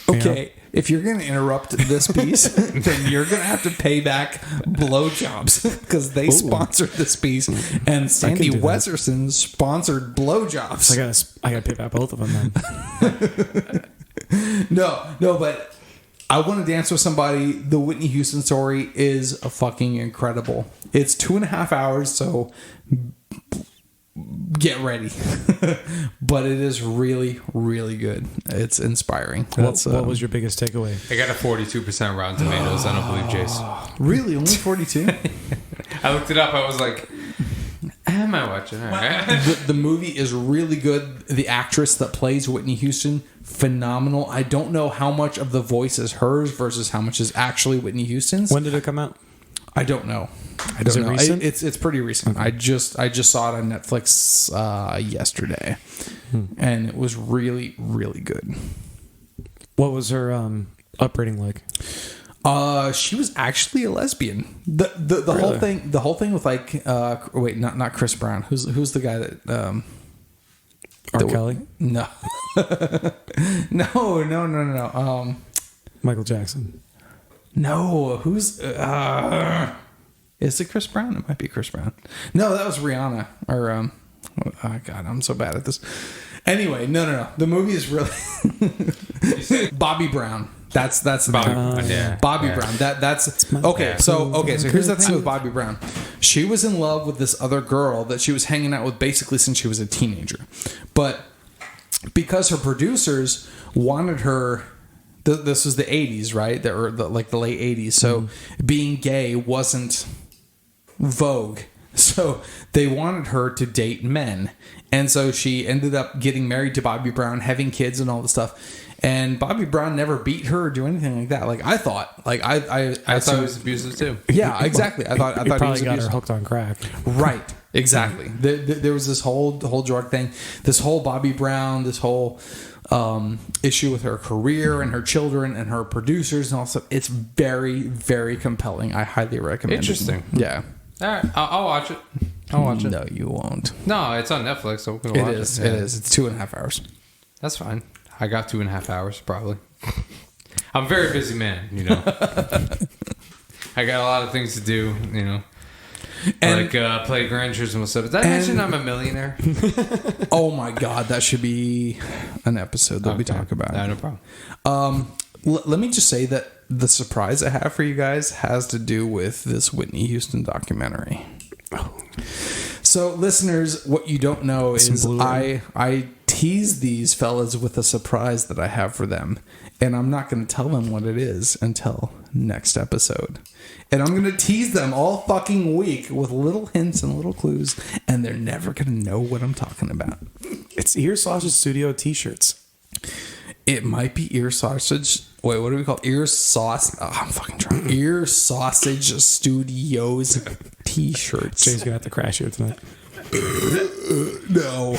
Okay, if you're going to interrupt this piece, then you're going to have to pay back blowjobs because they sponsored this piece, and Sandy Westerson sponsored blowjobs. I got to pay back both of them then. No, but I Want to Dance with Somebody. The Whitney Houston story is fucking incredible. It's 2.5 hours, so get ready. But it is really, really good. It's inspiring. What was your biggest takeaway? I got a 42% Rotten Tomatoes. I don't believe Jase. Really? Only 42? I looked it up. I was like, am I watching? All right. The movie is really good. The actress that plays Whitney Houston, phenomenal. I don't know how much of the voice is hers versus how much is actually Whitney Houston's. When did it come out? I don't know. Is it recent? It's pretty recent. Okay. I just saw it on Netflix yesterday, and it was really, really good. What was her upbringing like? She was actually a lesbian. The really? whole thing with like wait, not Chris Brown. Who's the guy that R. Kelly? No. No. Michael Jackson. No, who's is it Chris Brown? It might be Chris Brown. No, that was Rihanna. Or oh God, I'm so bad at this. Anyway, no. The movie is really Bobby Brown. That's the name. Bobby Brown. That's okay. So here's the thing with Bobby Brown. She was in love with this other girl that she was hanging out with basically since she was a teenager, but because her producers wanted her. This was the 80s, right? Or the late 80s. So being gay wasn't vogue. So they wanted her to date men. And so she ended up getting married to Bobby Brown, having kids and all this stuff. And Bobby Brown never beat her or do anything like that. Like I thought. Like I thought he was abusive too. Yeah, exactly. I thought he probably was got abusive. her hooked on crack. Right. Exactly. There was this whole drug thing. This whole Bobby Brown, this whole issue with her career and her children and her producers and all stuff. It's very, very compelling. I highly recommend Interesting. it. Yeah. All right. I'll watch it. I'll watch it. No, you won't. No, it's on Netflix, so we'll watch it. It is. It's 2.5 hours. That's fine. I got 2.5 hours, probably. I'm a very busy man, I got a lot of things to do, And, like play Gran Turismo 7. Did I mention I'm a millionaire? Oh my God, that should be an episode that we talk about. No problem. Let me just say that the surprise I have for you guys has to do with this Whitney Houston documentary. So, listeners, what you don't know is I tease these fellas with a surprise that I have for them, and I'm not going to tell them what it is until next episode. And I'm going to tease them all fucking week with little hints and little clues, and they're never going to know what I'm talking about. It's Ear Sausage Studio t-shirts. It might be Ear Sausage Wait, what do we call ear sauce? Oh, I'm fucking trying. Ear Sausage Studios t-shirts. Jay's gonna have to crash here tonight. No.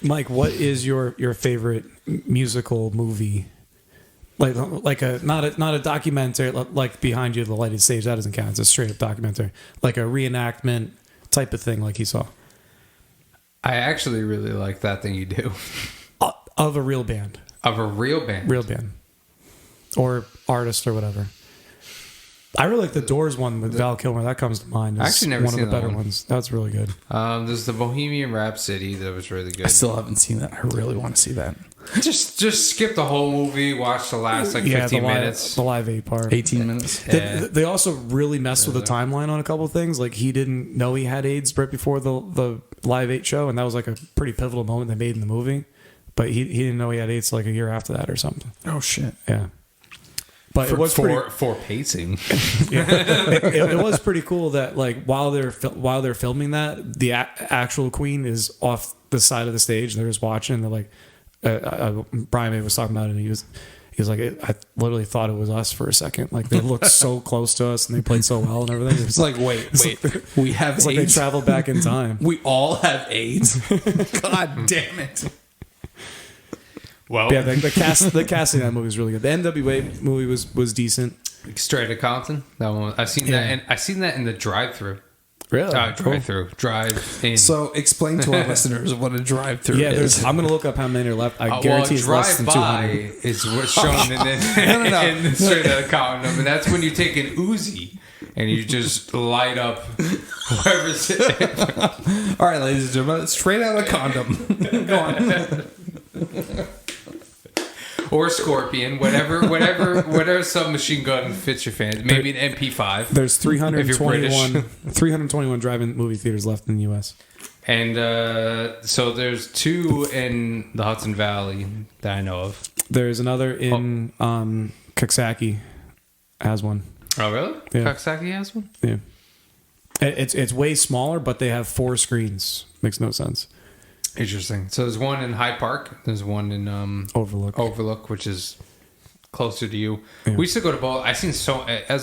Mike, what is your favorite musical movie? Like a not a documentary like Behind You the Lighted Stage, that doesn't count. It's a straight up documentary. Like a reenactment type of thing like you saw. I actually really like That Thing You Do. Of a real band. Of a real band. Real band. Or artist or whatever. I really like the Doors one with Val Kilmer. That comes to mind. It's actually never one seen of the that better one. ones. That's really good. There's the Bohemian Rhapsody that was really good. I still haven't seen that. I really want to see that. Just skip the whole movie, watch the last 15 minutes. The Live Aid part. 18 minutes. Yeah. They also really messed with the timeline on a couple of things. Like he didn't know he had AIDS right before the Live Aid show, and that was like a pretty pivotal moment they made in the movie. But he didn't know he had AIDS like a year after that or something. Oh shit. Yeah. But it was for pacing. it was pretty cool that like while they're filming that, the actual Queen is off the side of the stage. They're just watching. And they're like, Brian May was talking about it, and he was like, I literally thought it was us for a second. Like they looked so close to us, and they played so well and everything. It's like, wait, we have It's AIDS. like they traveled back in time. We all have AIDS. God damn it. Well, Yeah, the casting of that movie was really good. The NWA movie was decent. Straight to Compton. That one. I've seen that, and I've seen that in the drive-through. Really? Drive in. So explain to our listeners what a drive-through Yeah, is. I'm gonna look up how many are left. I guarantee it's less than 200. is what's shown in the Straight Outta Compton, and that's when you take an Uzi and you just light up whoever's. All right, ladies and gentlemen, straight out of condom. Go on. Or Scorpion, whatever submachine gun fits your fancy. Maybe an MP5. There's If you're British. 321 drive-in movie theaters left in the U.S. And so there's 2 in the Hudson Valley that I know of. There's another in Coxsackie has one. Oh, really? Yeah. Coxsackie has one? Yeah. It's way smaller, but they have 4 screens. Makes no sense. Interesting. So there's one in Hyde Park. There's one in Overlook, which is closer to you. Yeah. We used to go to both. As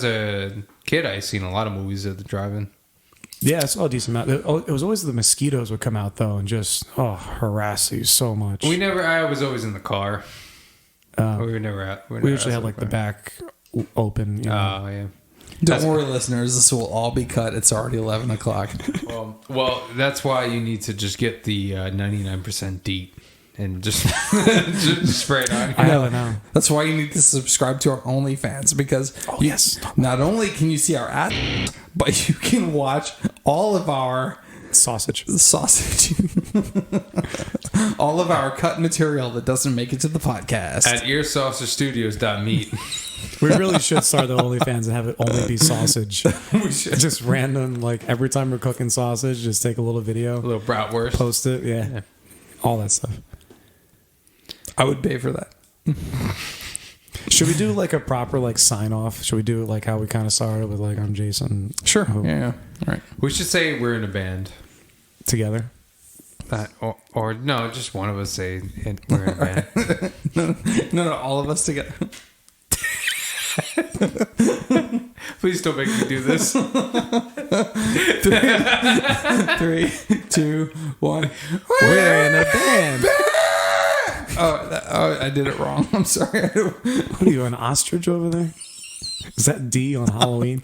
a kid, I seen a lot of movies at the drive-in. Yeah, I saw a decent amount. It was always the mosquitoes would come out though and just harass you so much. I was always in the car. We were never out. We usually had like the back open. You know? Oh yeah. Don't worry, listeners. This will all be cut. It's already 11 o'clock. Well, that's why you need to just get the 99% DEET and just spray it on. I don't know. That's why you need to subscribe to our OnlyFans, because yes. Not only can you see our ass, but you can watch all of our sausage, all of our cut material that doesn't make it to the podcast at earsaucerstudios.meet. We really should start the OnlyFans and have it only be sausage. We should. Just random, like every time we're cooking sausage, just take a little video, A little bratwurst. post it, yeah, all that stuff. I would pay for that. Should we do like a proper like sign off? Should we do like how we kind of started with like I'm Jason? Sure. Yeah. All right. We should say we're in a band. Together. Or no, just one of us say we're in a band. No, all of us together. Please don't make me do this. 3, 2, 1. We're in a band. Oh, I did it wrong. I'm sorry. What are you, an ostrich over there? Is that D on Halloween?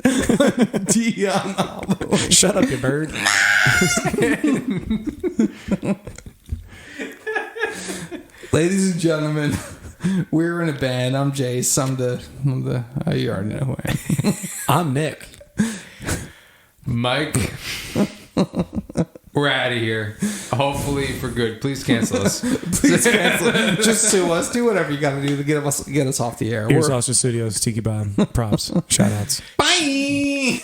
D on Halloween. Shut up, you bird. Ladies and gentlemen, we're in a band. I'm Jase. I'm the you already know who I am. I'm Nick. Mike, we're out of here. Hopefully for good. Please cancel us. Please cancel. Just sue us. Do whatever you got to do to get us off the air. Ear Saucer Studios, Tiki Bomb, props, shout outs. Bye.